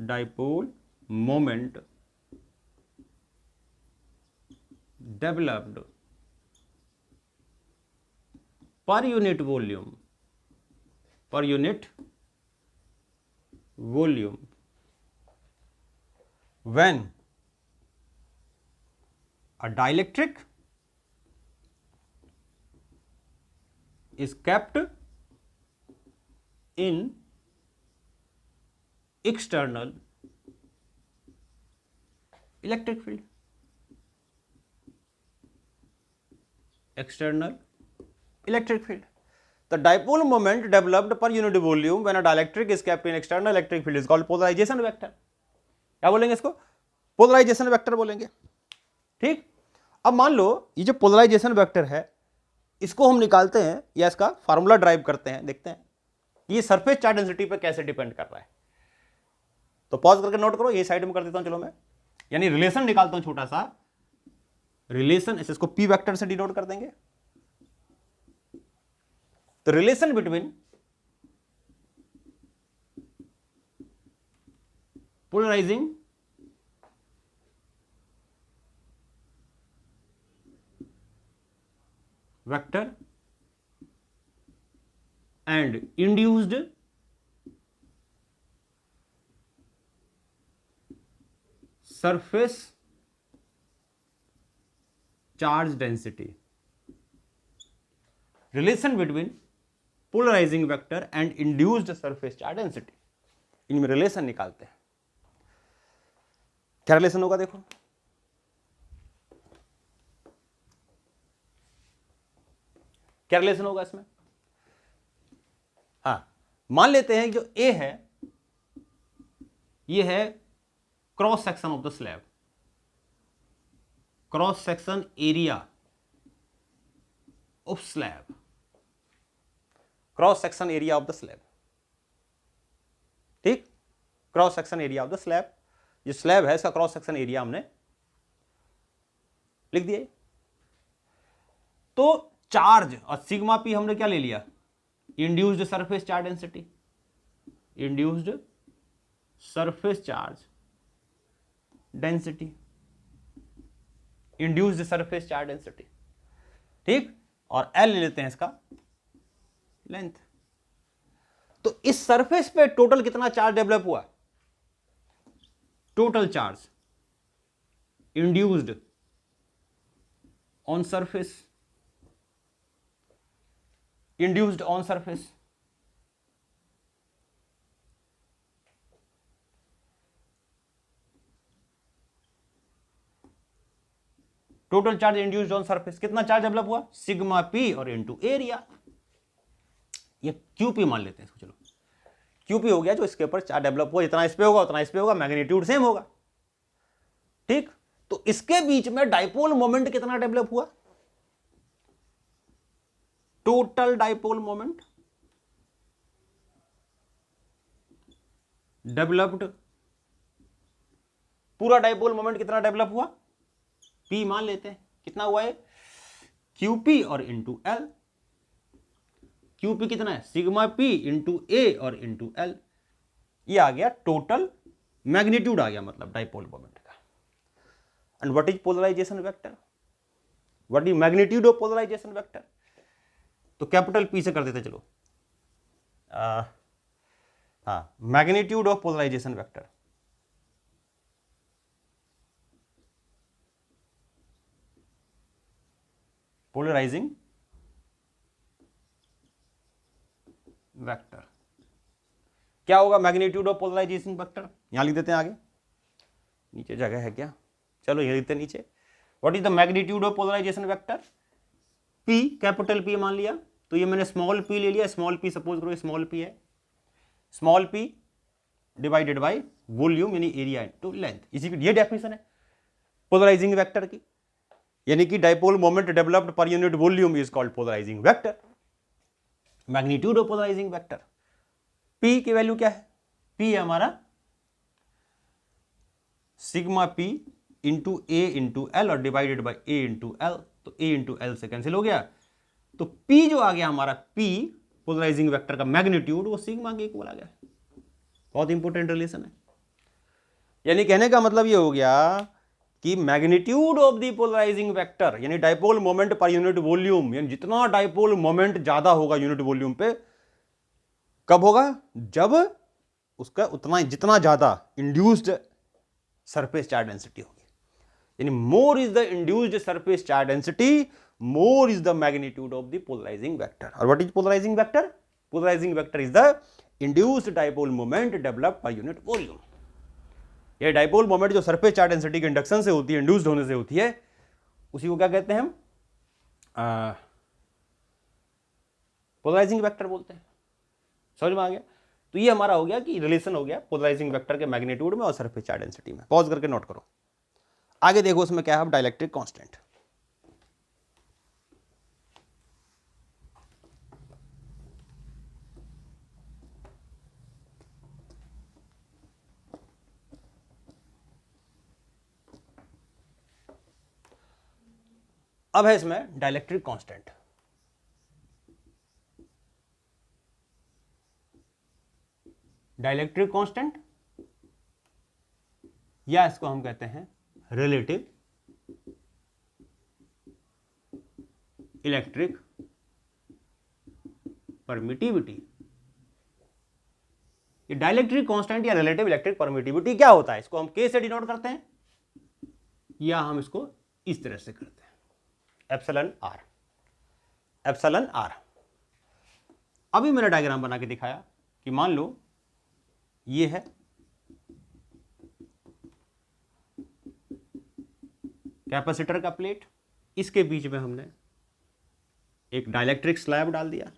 developed per unit volume when a dielectric is kept in external electric field, external electric field. The dipole moment developed per unit volume when a dielectric is kept in external electric field is called polarization vector. क्या बोलेंगे इसको? Polarization vector बोलेंगे, ठीक। अब मान लो ये जो polarization vector है इसको हम निकालते हैं या इसका फार्मूला ड्राइव करते हैं, देखते हैं ये सरफेस चार्ज डेंसिटी पे कैसे डिपेंड कर रहा है। तो पॉज करके नोट करो, ये साइड में कर देता हूं चलो मैं, यानी रिलेशन निकालता हूं छोटा सा रिलेशन, इसको पी वेक्टर से डिनोट कर देंगे। तो relation between polarizing vector and induced surface charge density, relation between polarizing vector and induced surface charge density, इनमें रिलेशन निकालते हैं। क्या रिलेशन होगा देखो, क्या रिलेशन होगा इसमें? हाँ, मान लेते हैं जो ए है ये है cross section of the slab, cross section area of slab, cross section area of the slab, ठीक। Cross section area of the slab, जो स्लैब है इसका क्रॉस सेक्शन एरिया हमने लिख दिया। तो चार्ज और सिग्मा पी हमने क्या ले लिया? Induced surface charge density, induced surface charge density, induced surface charge density, ठीक। और एल ले लेते हैं इसका लेंथ। तो इस सरफेस पे टोटल कितना चार्ज डेवलप हुआ? Total charge induced on surface, induced on surface, total charge induced on surface, कितना चार्ज डेवलप हुआ? सिग्मा पी और इनटू एरिया, ये क्यू पी मान लेते हैं इसको, चलो क्यूपी हो गया जो इसके ऊपर चार्ज डेवलप हुआ, जितना इस पे होगा उतना इस पे होगा, मैग्नीट्यूड सेम होगा। ठीक, तो इसके बीच में डाइपोल मोमेंट कितना डेवलप हुआ? टोटल डाइपोल मोमेंट डेवलप्ड, पूरा डाइपोल मोमेंट कितना डेवलप हुआ? P मान लेते हैं, कितना हुआ है? QP और इंटू एल। QP कितना है? सिग्मा P इंटू ए और इंटू एल। ये आ गया टोटल मैग्नीट्यूड आ गया, मतलब डाइपोल मोमेंट का। And what is polarization vector? What is magnitude of polarization vector? तो कैपिटल P से कर देते चलो। हाँ, magnitude of polarization vector, polarising vector क्या होगा? मैग्नीट्यूड ऑफ पोलराइजेशन वेक्टर यहां लिख देते हैं, आगे नीचे जगह है क्या? चलो ये लिखते हैं नीचे। What is the magnitude of polarization vector? P, capital P मान लिया, तो ये मैंने स्मॉल p ले लिया। स्मॉल p सपोज करो स्मॉल p है, small p divided by volume यानी एरिया इनटू लेंथ। इसी की ये डेफिनेशन है पोलराइजिंग वेक्टर की, यानी कि dipole moment developed per unit volume is called polarizing vector. Magnitude of polarizing vector, P की वैल्यू क्या है? P है हमारा sigma P into A into L और divided by A into L, तो ए इंटू एल से cancel हो गया, तो P जो आ गया हमारा, P पोलराइजिंग वेक्टर का मैग्नीट्यूड, वो सिग्मा के इक्वल आ गया। बहुत इंपॉर्टेंट रिलेशन है। यानी कहने का मतलब ये हो गया कि magnitude of the polarising vector यानी dipole moment per unit volume, यानी जितना डाइपोल मोमेंट ज्यादा होगा यूनिट वॉल्यूम पे, कब होगा? जब उसका उतना जितना ज्यादा इंड्यूस्ड सरफेस चार्ज डेंसिटी होगी। यानी more is the induced surface charge density, more is the magnitude of the polarising vector. और what is polarising vector? Polarising vector is the induced dipole moment developed per unit volume. ये dipole moment जो surface charge density के induction से होती है, induced होने से होती है, उसी को क्या कहते हैं हम? पोलराइजिंग वेक्टर बोलते हैं। समझ में आ गया? तो ये हमारा हो गया कि रिलेशन हो गया पोलराइजिंग वेक्टर के मैग्नीट्यूड में और सरफेस चार्ज डेंसिटी में। पॉज करके नोट करो। आगे देखो उसमें क्या है, डाइलेक्ट्रिक कांस्टेंट। अब है इसमें डाइलेक्ट्रिक कांस्टेंट। डाइलेक्ट्रिक कांस्टेंट या इसको हम कहते हैं रिलेटिव इलेक्ट्रिक परमिटिविटी। ये डाइलेक्ट्रिक कांस्टेंट या रिलेटिव इलेक्ट्रिक परमिटिविटी क्या होता है? इसको हम K से डिनोट करते हैं या हम इसको इस तरह से करते हैं, एप्सिलॉन आर। Epsilon R. अभी मैंने डायग्राम बना के दिखाया कि मान लो ये है कैपेसिटर का प्लेट, इसके बीच में हमने एक डाइलेक्ट्रिक स्लैब डाल दिया।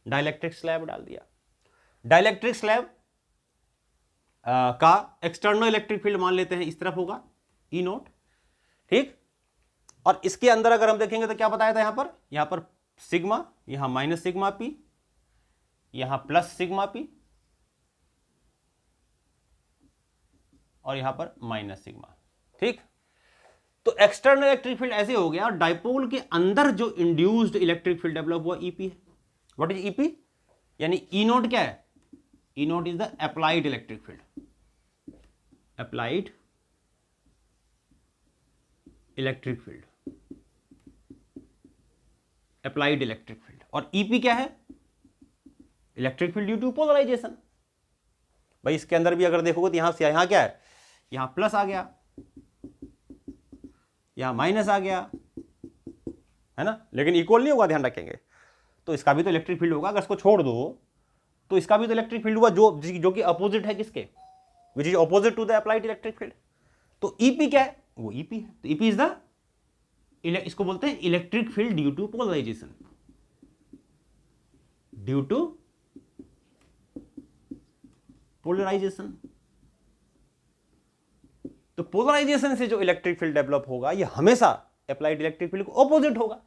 डाइलेक्ट्रिक स्लैब डाल दिया। डाइलेक्ट्रिक स्लैब का एक्सटर्नल इलेक्ट्रिक फील्ड मान लेते हैं इस तरफ होगा ई नोट, ठीक। और इसके अंदर अगर हम देखेंगे तो क्या बताया था, यहां पर सिग्मा, यहां माइनस सिग्मा पी, यहां प्लस सिग्मा पी और यहां पर माइनस सिग्मा, ठीक। तो एक्सटर्नल इलेक्ट्रिक फील्ड ऐसे हो गया। डाइपोल के अंदर जो इंड्यूस्ड इलेक्ट्रिक फील्ड डेवलप हुआ ईपी है। What is EP? यानी ई नोट क्या है? E naught is the applied electric field. Applied electric field, applied electric field. और ईपी क्या है? Electric field due to polarization. भाई इसके अंदर भी अगर देखोगे तो यहां से यहां क्या है, यहां प्लस आ गया, यहां माइनस आ गया, है ना, लेकिन इक्वल नहीं होगा, ध्यान रखेंगे। तो इसका भी तो इलेक्ट्रिक फील्ड होगा। अगर इसको छोड़ दो तो इसका भी तो इलेक्ट्रिक फील्ड हुआ जो कि अपोजिट है किसके, which is opposite to the applied electric field. तो ईपी क्या है? वो ईपी है। तो ईपी इज द, इसको बोलते हैं electric field due to polarization, due to polarization. तो पोलराइजेशन से जो इलेक्ट्रिक फील्ड डेवलप होगा ये हमेशा अप्लाइड इलेक्ट्रिक फील्ड को ऑपोजिट होगा।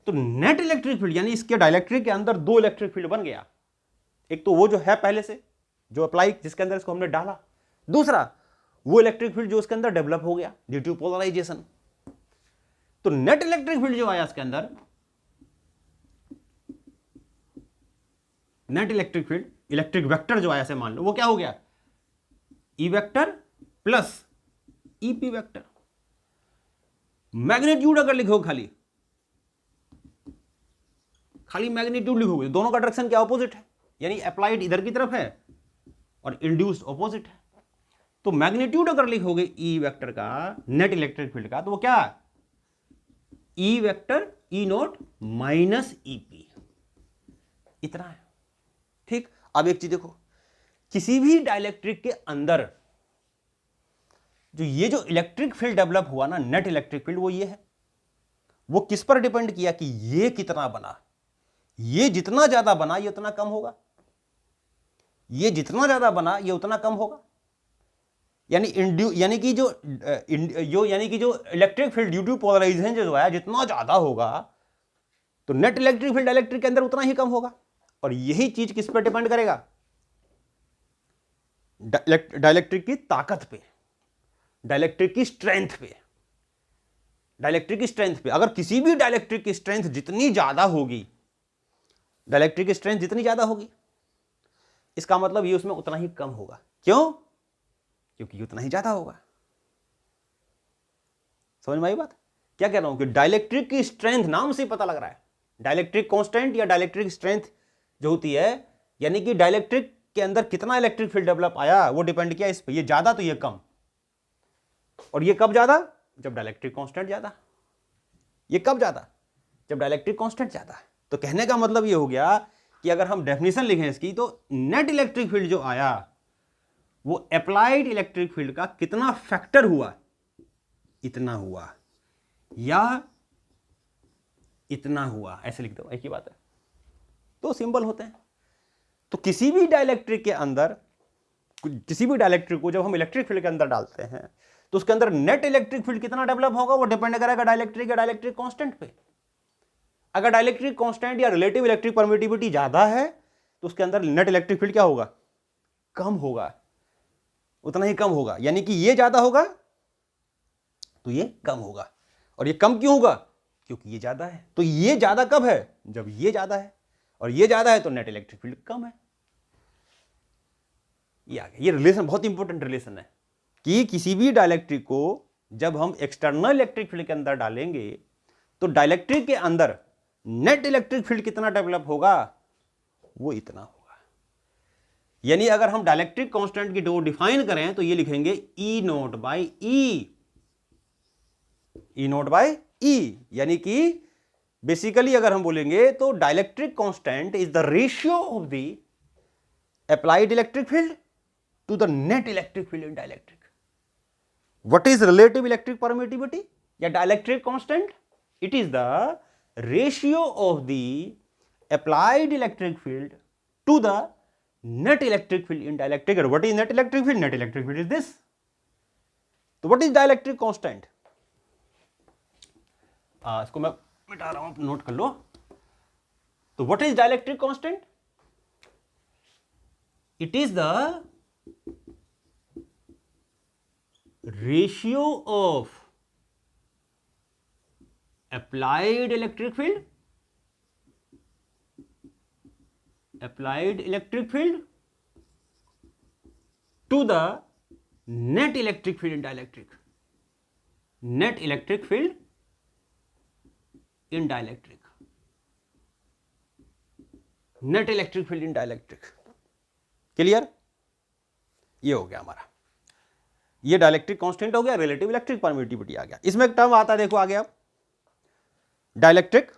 तो नेट इलेक्ट्रिक फील्ड यानी इसके डाइलेक्ट्रिक के अंदर दो इलेक्ट्रिक फील्ड बन गया। एक तो वो जो है पहले से जो अप्लाई जिसके अंदर इसको हमने डाला, दूसरा वो इलेक्ट्रिक फील्ड जो उसके अंदर डेवलप हो गया ड्यू टू पोलराइजेशन। तो नेट इलेक्ट्रिक फील्ड जो आया इसके अंदर, net electric field electric vector जो आया से मान लो वो क्या हो गया, E vector plus EP vector. Magnitude अगर लिखो खाली मैग्नीट्यूड लिखोगे, दोनों का डायरेक्शन क्या ऑपोजिट है, यानी अप्लाइड इधर की तरफ है और इंड्यूस्ड ऑपोजिट है। तो मैग्नीट्यूड अगर लिखोगे ई वेक्टर का नेट इलेक्ट्रिक फील्ड का, तो वो क्या, E vector E note minus EP, इतना है। ठीक, अब एक चीज देखो, किसी भी डाइलेक्ट्रिक के अंदर जो ये जो इलेक्ट्रिक फील्ड डेवलप हुआ ना, नेट इलेक्ट्रिक फील्ड, वो ये है। वो किस पर डिपेंड किया कि ये कितना बना, ये जितना ज्यादा बना ये उतना कम होगा, ये जितना ज्यादा बना ये उतना कम होगा। यानी कि जो electric field due to polarization जो है जितना ज्यादा होगा तो नेट इलेक्ट्रिक फील्ड डाइलेक्ट्रिक के अंदर उतना ही कम होगा। और यही चीज किस पर डिपेंड करेगा, डाइलेक्ट्रिक की ताकत पे, डाइलेक्ट्रिक की स्ट्रेंथ पे। डाइलेक्ट्रिक की स्ट्रेंथ पे अगर किसी भी डाइलेक्ट्रिक की स्ट्रेंथ जितनी ज्यादा होगी, डाइलेक्ट्रिक की स्ट्रेंथ जितनी ज्यादा होगी, इसका मतलब ये उसमें उतना ही कम होगा। क्यों? क्योंकि उतना ही ज्यादा होगा। समझ में आई बात? क्या कह रहा हूं कि डाइलेक्ट्रिक की स्ट्रेंथ नाम से पता लग रहा है, डाइलेक्ट्रिक कांस्टेंट या डाइलेक्ट्रिक स्ट्रेंथ जो होती है, यानी कि डाइलेक्ट्रिक के अंदर कितना इलेक्ट्रिक फील्ड डेवलप आया वो डिपेंड किया इस पे, ये ज्यादा तो ये कम। और ये कब ज्यादा, जब डाइलेक्ट्रिक कांस्टेंट ज्यादा। ये कब ज्यादा, जब डाइलेक्ट्रिक कांस्टेंट ज्यादा। तो कहने का मतलब ये हो गया कि अगर हम डेफिनेशन लिखें इसकी, तो नेट इलेक्ट्रिक फील्ड जो आया वो अप्लाइड इलेक्ट्रिक फील्ड का कितना फैक्टर हुआ, इतना हुआ या इतना हुआ, ऐसे लिख दो, एक ही बात है। तो सिंबल होते हैं। तो किसी भी डाइलेक्ट्रिक के अंदर, किसी भी डाइलेक्ट्रिक को जब हम इलेक्ट्रिक फील्ड के अंदर डालते हैं तो उसके अंदर नेट इलेक्ट्रिक फील्ड कितना डेवलप होगा वो डिपेंड करेगा डाइलेक्ट्रिक या डाइलेक्ट्रिक कांस्टेंट पे। अगर डाइलेक्ट्रिक कांस्टेंट या रिलेटिव इलेक्ट्रिक परमिटिविटी ज्यादा है तो उसके अंदर नेट इलेक्ट्रिक फील्ड क्या होगा, कम होगा, उतना ही कम होगा। यानी कि ये ज्यादा होगा तो ये कम होगा। और ये कम क्यों होगा, क्योंकि ये ज्यादा है। तो ये ज्यादा कब है, जब ये ज्यादा है, और ये ज्यादा है तो नेट इलेक्ट्रिक फील्ड कम है। ये आ गया। ये रिलेशन बहुत इंपॉर्टेंट रिलेशन है कि किसी भी डाइलेक्ट्रिक को जब हम एक्सटर्नल इलेक्ट्रिक फील्ड के अंदर डालेंगे तो डाइलेक्ट्रिक के अंदर नेट इलेक्ट्रिक फील्ड कितना डेवलप होगा, वो इतना होगा। यानी अगर हम डाइलेक्ट्रिक कांस्टेंट की दो डिफाइन करें तो ये लिखेंगे E naught by E, E naught by E. यानी कि बेसिकली अगर हम बोलेंगे तो dielectric constant is the ratio of the applied electric field to the net electric field in dielectric. What is relative electric permittivity या dielectric constant? It is the ratio of the applied electric field to the net electric field in dielectric. And what is net electric field? Net electric field is this. तो what is dielectric constant? इसको मैं मिटा रहा हूं, note कर लो। तो what is dielectric constant? It is the ratio of applied electric field, applied electric field to the net electric field in dielectric. Net electric field in dielectric. Net electric field in dielectric. Clear? ये हो गया हमारा, ये dielectric constant हो गया, relative electric permittivity आ गया। इसमें एक टर्म आता है, देखो आगे आप, डाइलेक्ट्रिक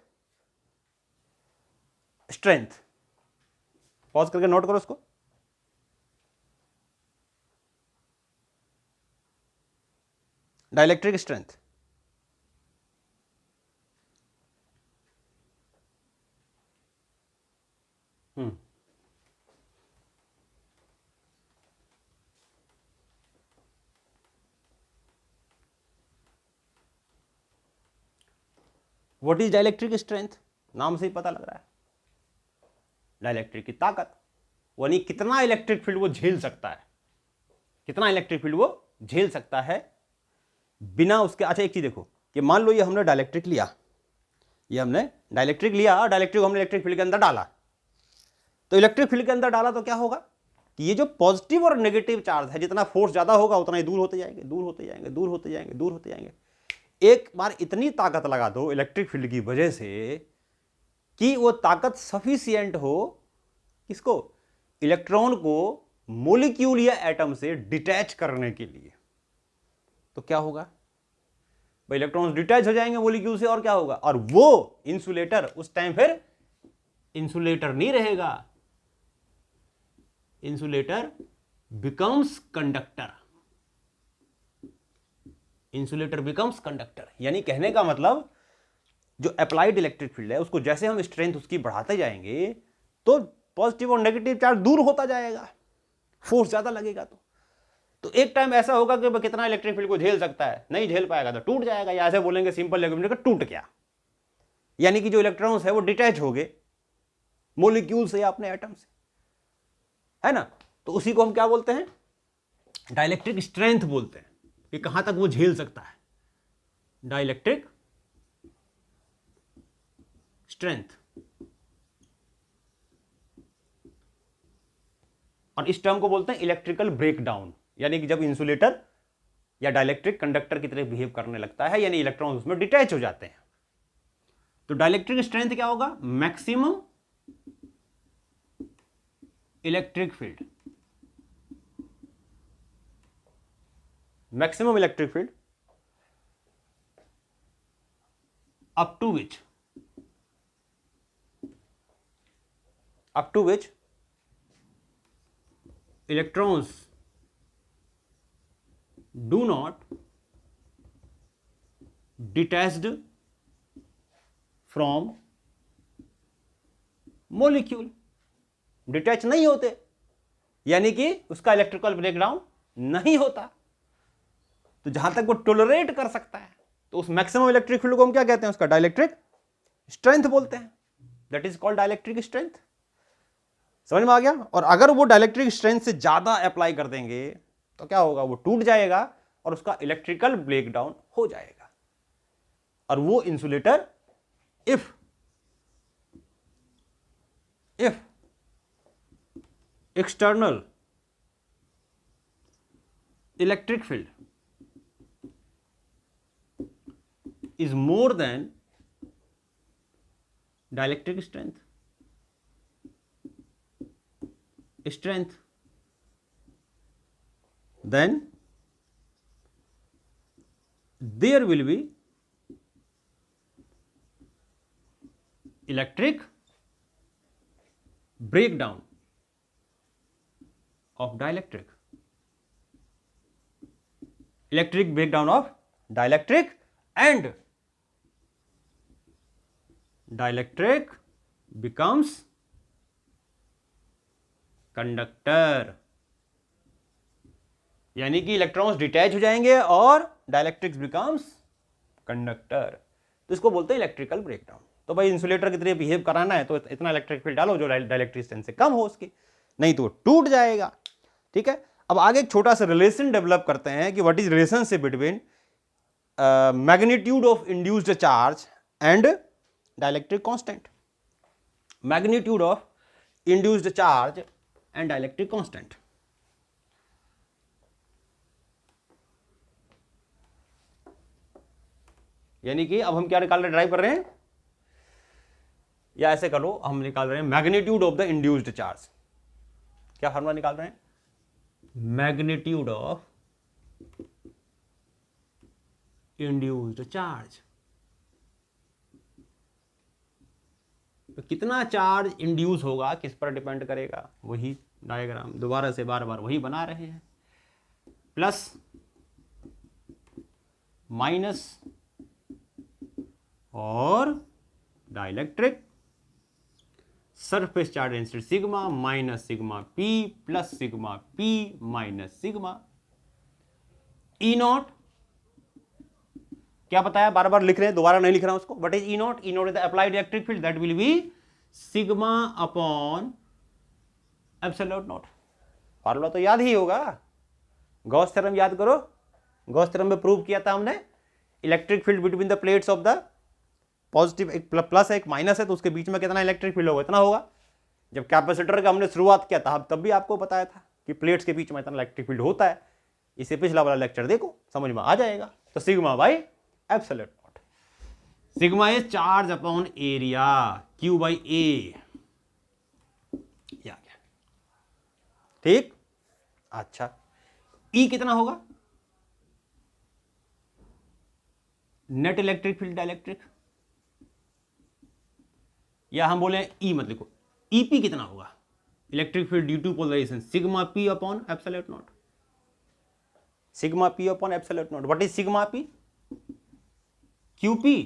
स्ट्रेंथ। पॉज करके नोट करो इसको। Dielectric strength, what is dielectric strength, नाम से ही पता लग रहा है, डाइलेक्ट्रिक की ताकत, यानी कितना इलेक्ट्रिक फील्ड वो झेल सकता है, कितना इलेक्ट्रिक फील्ड वो झेल सकता है बिना उसके। अच्छा एक चीज देखो कि मान लो ये हमने डाइलेक्ट्रिक लिया, ये हमने डाइलेक्ट्रिक लिया, डाइलेक्ट्रिक हमने इलेक्ट्रिक फील्ड के अंदर डाला, तो इलेक्ट्रिक फील्ड के अंदर डाला तो क्या होगा कि ये जो पॉजिटिव और नेगेटिव चार्ज है, जितना फोर्स ज्यादा होगा उतना ही दूर होते जाएंगे, दूर होते जाएंगे, दूर होते जाएंगे, दूर होते जाएंगे। एक बार इतनी ताकत लगा दो इलेक्ट्रिक फील्ड की वजह से कि वो ताकत सफिशिएंट हो किसको, इलेक्ट्रॉन को मोलिक्यूल या एटम से डिटैच करने के लिए, तो क्या होगा भाई, इलेक्ट्रॉन्स डिटैच हो जाएंगे मोलिक्यूल से, और क्या होगा, और वो इंसुलेटर उस टाइम फिर इंसुलेटर नहीं रहेगा, insulator becomes conductor, insulator becomes conductor. यानी कहने का मतलब जो अप्लाइड इलेक्ट्रिक फील्ड है उसको जैसे हम स्ट्रेंथ उसकी बढ़ाते जाएंगे तो पॉजिटिव और नेगेटिव चार्ज दूर होता जाएगा, फोर्स ज्यादा लगेगा। तो एक टाइम ऐसा होगा कि कितना इलेक्ट्रिक फील्ड को झेल सकता है, नहीं झेल पाएगा तो टूट जाएगा, या ऐसे बोलेंगे सिंपल लैंग्वेज में टूट गया, यानी कि जो इलेक्ट्रॉन्स है वो डिटैच हो गए मोलिक्यूल से या अपने एटम से, है ना। तो उसी को हम क्या बोलते हैं, डाइलेक्ट्रिक स्ट्रेंथ बोलते हैं, कि कहां तक वो झेल सकता है, डाइलेक्ट्रिक स्ट्रेंथ। और इस टर्म को बोलते हैं इलेक्ट्रिकल ब्रेकडाउन, यानी कि जब इंसुलेटर या डाइलेक्ट्रिक कंडक्टर की तरह बिहेव करने लगता है, यानी इलेक्ट्रॉन उसमें डिटैच हो जाते हैं। तो डाइलेक्ट्रिक स्ट्रेंथ क्या होगा, maximum electric field, maximum electric field up to which electrons do not detached from molecule, detach नहीं होते, यानी कि उसका इलेक्ट्रिकल ब्रेकडाउन नहीं होता। तो जहां तक वो टोलरेट कर सकता है, तो उस मैक्सिमम इलेक्ट्रिक फील्ड को हम क्या कहते हैं, उसका डाइलेक्ट्रिक स्ट्रेंथ बोलते हैं, that is called dielectric strength. समझ में आ गया। और अगर वो डाइलेक्ट्रिक स्ट्रेंथ से ज्यादा अप्लाई कर देंगे तो क्या होगा, वो टूट जाएगा और उसका इलेक्ट्रिकल ब्रेकडाउन हो जाएगा। और वो insulator if external electric field is more than dielectric strength, then there will be electric breakdown of dielectric, electric breakdown of dielectric, and dielectric becomes conductor, यानी कि इलेक्ट्रॉन्स डिटैच हो जाएंगे और डाइलेक्ट्रिक्स बिकम्स कंडक्टर। तो इसको बोलते हैं electrical breakdown. तो भाई इंसुलेटर की तरह बिहेव कराना है तो इतना इलेक्ट्रिक फील्ड डालो जो डाइलेक्ट्रिक स्ट्रेंथ से कम हो उसकी, नहीं तो टूट जाएगा। ठीक है, अब आगे एक छोटा सा रिलेशन डेवलप करते हैं कि what is relationship between magnitude of induced charge and dielectric constant, magnitude of induced charge and dielectric constant। यानी कि अब हम क्या निकाल रहे हैं, ड्राइव कर रहे हैं, या ऐसे करो हम निकाल रहे हैं magnitude of the induced charge. क्या फॉर्मूला निकाल रहे हैं, मैग्नीट्यूड ऑफ इंड्यूस्ड चार्ज। तो कितना चार्ज इंड्यूस होगा किस पर डिपेंड करेगा, वही डायग्राम दोबारा से बार बार वही बना रहे हैं, प्लस माइनस और dielectric surface charge density sigma minus sigma P plus sigma P minus sigma E not क्या बताया, बार बार लिख रहे हैं, दोबारा नहीं लिख रहा हूं उसको. What is E naught? E naught is the applied electric field that will be sigma upon epsilon not. Formula तो याद ही होगा, गॉस थ्योरम याद करो. गॉस थ्योरम में प्रूव किया था हमने, electric field between the plates of the positive, एक प्लस है एक माइनस है, तो उसके बीच में कितना इलेक्ट्रिक फील्ड होगा, इतना होगा. जब कैपेसिटर का हमने शुरुआत किया था तब भी आपको बताया था कि प्लेट्स के बीच में इतना इलेक्ट्रिक फील्ड होता है. इसे पिछला वाला लेक्चर देखो, समझ में आ जाएगा. तो sigma by epsilon naught. Sigma is charge upon area, Q by A. ठीक. अच्छा, ई कितना होगा? नेट इलेक्ट्रिक फील्ड डाइलेक्ट्रिक, या हम बोले ई मत लिखो, ईपी कितना होगा? Electric field due to polarization, sigma P upon epsilon naught. Sigma P upon epsilon naught. What is sigma P? QP,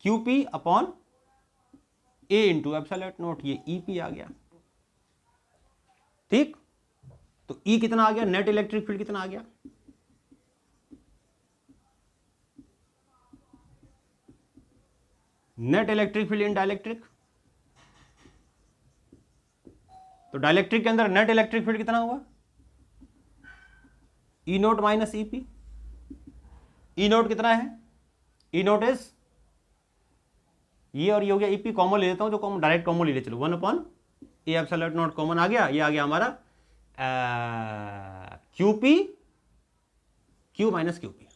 QP upon A into epsilon naught. ये EP आ गया. ठीक. तो ई कितना आ गया? नेट इलेक्ट्रिक फील्ड कितना आ गया? Net electric field in dielectric. तो डाइलेक्ट्रिक के अंदर नेट इलेक्ट्रिक फील्ड कितना होगा? ई नोट माइनस ईपी. ई नोट कितना है? ई नोट इज ये और ये हो गया, ईपी कॉमन ले लेता हूं, जो कॉमन डायरेक्ट कॉमन ले ले चलो, 1 upon A epsilon naught common आ गया. ये आ गया हमारा क्यूपी, क्यू माइनस क्यूपी.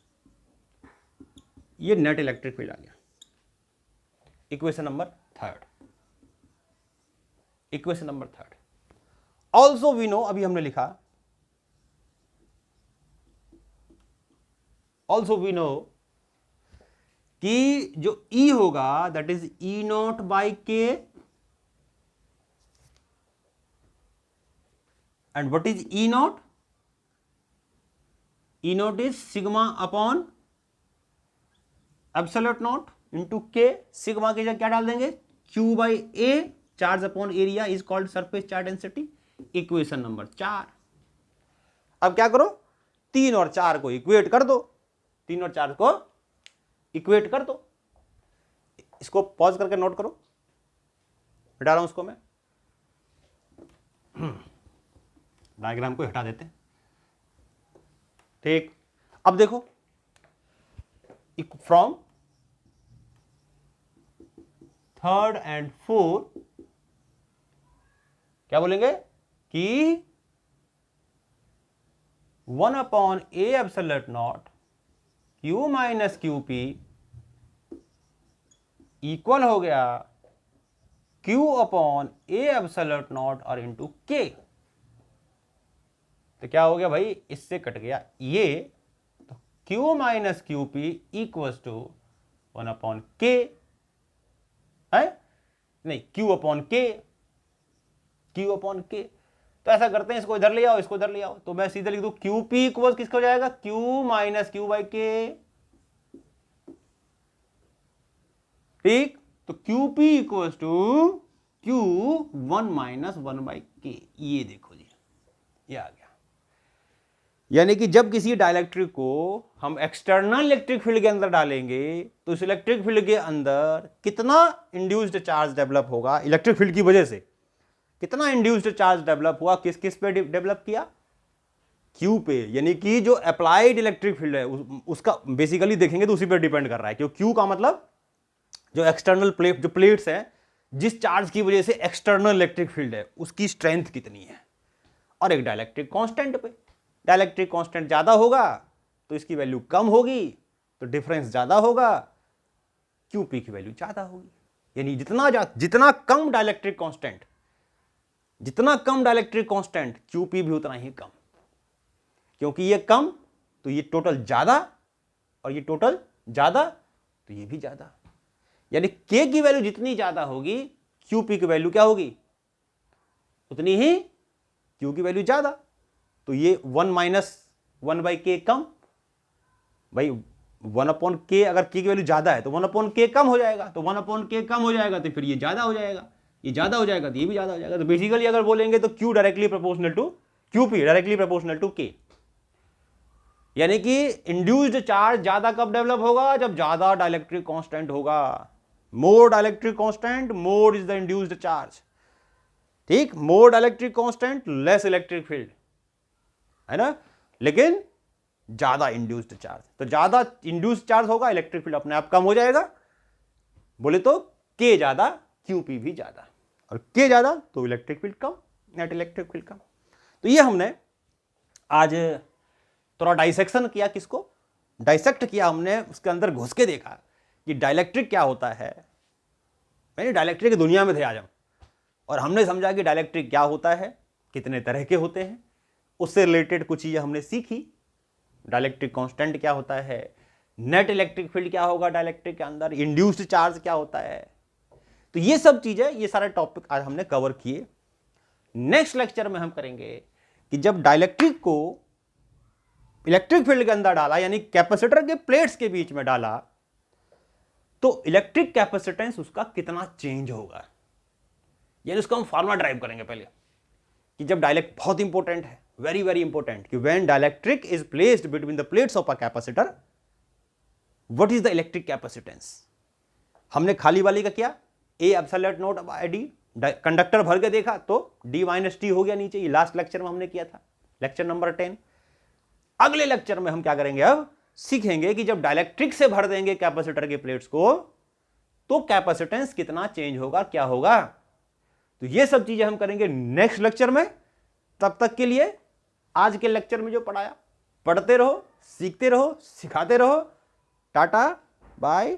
ये नेट इलेक्ट्रिक फील्ड आ गया. Equation number third. Equation number third. Also we know, अभी हमने लिखा, ऑल्सो वी नो कि जो E होगा that is E naught by K. And what is E naught? E naught is sigma upon epsilon naught into K. Sigma की जगह क्या डाल देंगे? Q by A. Charge upon area is called surface charge density. Equation number 4. अब क्या करो? 3 और 4 को इक्वेट कर दो. 3 और 4 को इक्वेट कर दो. इसको पॉज करके नोट करो, हटा रहा हूं उसको मैं. डायग्राम को हटा देते हैं. ठीक. अब देखो, फ्रॉम थर्ड एंड फोर्थ क्या बोलेंगे कि 1 upon A epsilon not Q minus Q P equal हो गया Q upon A epsilon not और इंटू के. तो क्या हो गया भाई? इससे कट गया ये, तो Q minus Q P equals to 1 upon K है, नहीं Q upon K, Q upon K. तो ऐसा करते हैं, इसको इधर ले आओ, इसको इधर ले आओ, तो मैं सीधे लिख दूं क्यू पी इक्वल किसको हो जाएगा? Q minus Q by K. ठीक. तो Q P equals to Q 1 minus 1 by K. ये देखो जी, ये आ गया. यानी कि जब किसी डाइलेक्ट्रिक को हम एक्सटर्नल इलेक्ट्रिक फील्ड के अंदर डालेंगे तो इस इलेक्ट्रिक फील्ड के अंदर कितना इंड्यूस्ड चार्ज डेवलप होगा, इलेक्ट्रिक फील्ड की वजह से कितना इंड्यूस्ड चार्ज डेवलप हुआ, किस किस पे डेवलप किया? क्यू पे. यानी कि जो अप्लाइड इलेक्ट्रिक फील्ड है उसका बेसिकली देखेंगे तो उसी पे डिपेंड कर रहा है. क्यों? क्यू का मतलब जो एक्सटर्नल प्लेट, जो प्लेट्स हैं, जिस चार्ज की वजह से एक्सटर्नल इलेक्ट्रिक फील्ड है उसकी स्ट्रेंथ कितनी है, और एक डाइलेक्ट्रिक कांस्टेंट पे. डाइलेक्ट्रिक कांस्टेंट ज्यादा होगा तो इसकी वैल्यू कम होगी, तो डिफरेंस ज्यादा होगा, क्यूपी की वैल्यू ज्यादा होगी. यानी जितना कम डाइलेक्ट्रिक कांस्टेंट, जितना कम डाइलेक्ट्रिक कांस्टेंट, क्यूपी भी उतना ही कम. क्योंकि ये कम तो ये टोटल ज्यादा, और ये टोटल ज्यादा तो ये भी ज्यादा. यानी के की वैल्यू जितनी ज्यादा होगी, क्यूपी की वैल्यू क्या होगी? उतनी ही क्यू की वैल्यू ज्यादा. तो ये 1 माइनस 1 बाई के कम. भाई 1 अपॉन के, अगर के की वैल्यू ज्यादा है तो 1 अपॉन के कम हो जाएगा, तो 1 अपॉन के कम हो जाएगा तो फिर ये ज्यादा हो जाएगा, ये ज्यादा हो जाएगा तो ये भी ज्यादा हो जाएगा. तो बेसिकली अगर बोलेंगे तो Q directly proportional to QP, directly proportional to K. यानी कि इंड्यूस्ड चार्ज ज्यादा कब डेवलप होगा? जब ज्यादा डाइलेक्ट्रिक कांस्टेंट होगा। More dielectric constant more is the induced charge. ठीक, more dielectric constant less electric field, है ना, लेकिन ज्यादा इंड्यूस्ड चार्ज। तो ज्यादा इंड्यूस्ड चार्ज होगा, इलेक्ट्रिक फील्ड अपने आप कम हो जाएगा। बोले तो के ज्यादा क्यूपी भी ज्यादा, और के ज्यादा तो इलेक्ट्रिक फील्ड कम, नेट इलेक्ट्रिक फील्ड कम। तो ये हमने आज थोड़ा डाइसेक्शन किया। किसको डाइसेक्ट किया हमने? उसके अंदर घुस के देखा कि डाइलेक्ट्रिक क्या होता है। यानी डाइलेक्ट्रिक की दुनिया में थे आज हम, और हमने समझा कि डाइलेक्ट्रिक क्या होता है, कितने तरह के होते हैं, उससे रिलेटेड कुछ चीजें हमने सीखी। डाइलेक्ट्रिक कांस्टेंट क्या होता है, नेट इलेक्ट्रिक फील्ड क्या होगा डाइलेक्ट्रिक के अंदर, इंड्यूस्ड चार्ज क्या होता है। तो ये सब चीजें, ये सारे टॉपिक आज हमने कवर किए। नेक्स्ट लेक्चर में हम करेंगे कि जब डाइलेक्ट्रिक को इलेक्ट्रिक फील्ड के अंदर डाला, यानी कैपेसिटर के प्लेट्स के बीच में डाला, तो इलेक्ट्रिक कैपेसिटेंस उसका कितना चेंज होगा, यानी उसका हम फार्मूला ड्राइव करेंगे पहले कि जब डाइलेक्ट, बहुत इंपॉर्टेंट है, वेरी वेरी इंपॉर्टेंट, कि when dielectric is placed between the plates of a capacitor, what is the electric capacitance. हमने खाली वाली का किया, A epsilon naught by D, conductor भर के देखा तो डी माइनस टी हो गया नीचे। ये लास्ट लेक्चर में हमने किया था, लेक्चर नंबर 10। अगले लेक्चर में हम क्या करेंगे, अब सीखेंगे कि जब डाइलेक्ट्रिक से भर देंगे कैपेसिटर के प्लेट्स को, तो कैपेसिटेंस कितना चेंज होगा, क्या होगा। तो ये सब चीजें हम करेंगे नेक्स्ट लेक्चर में। तब तक के लिए आज के लेक्चर में जो पढ़ाया, पढ़ते रहो, सीखते रहो, सिखाते रहो। Tata bye.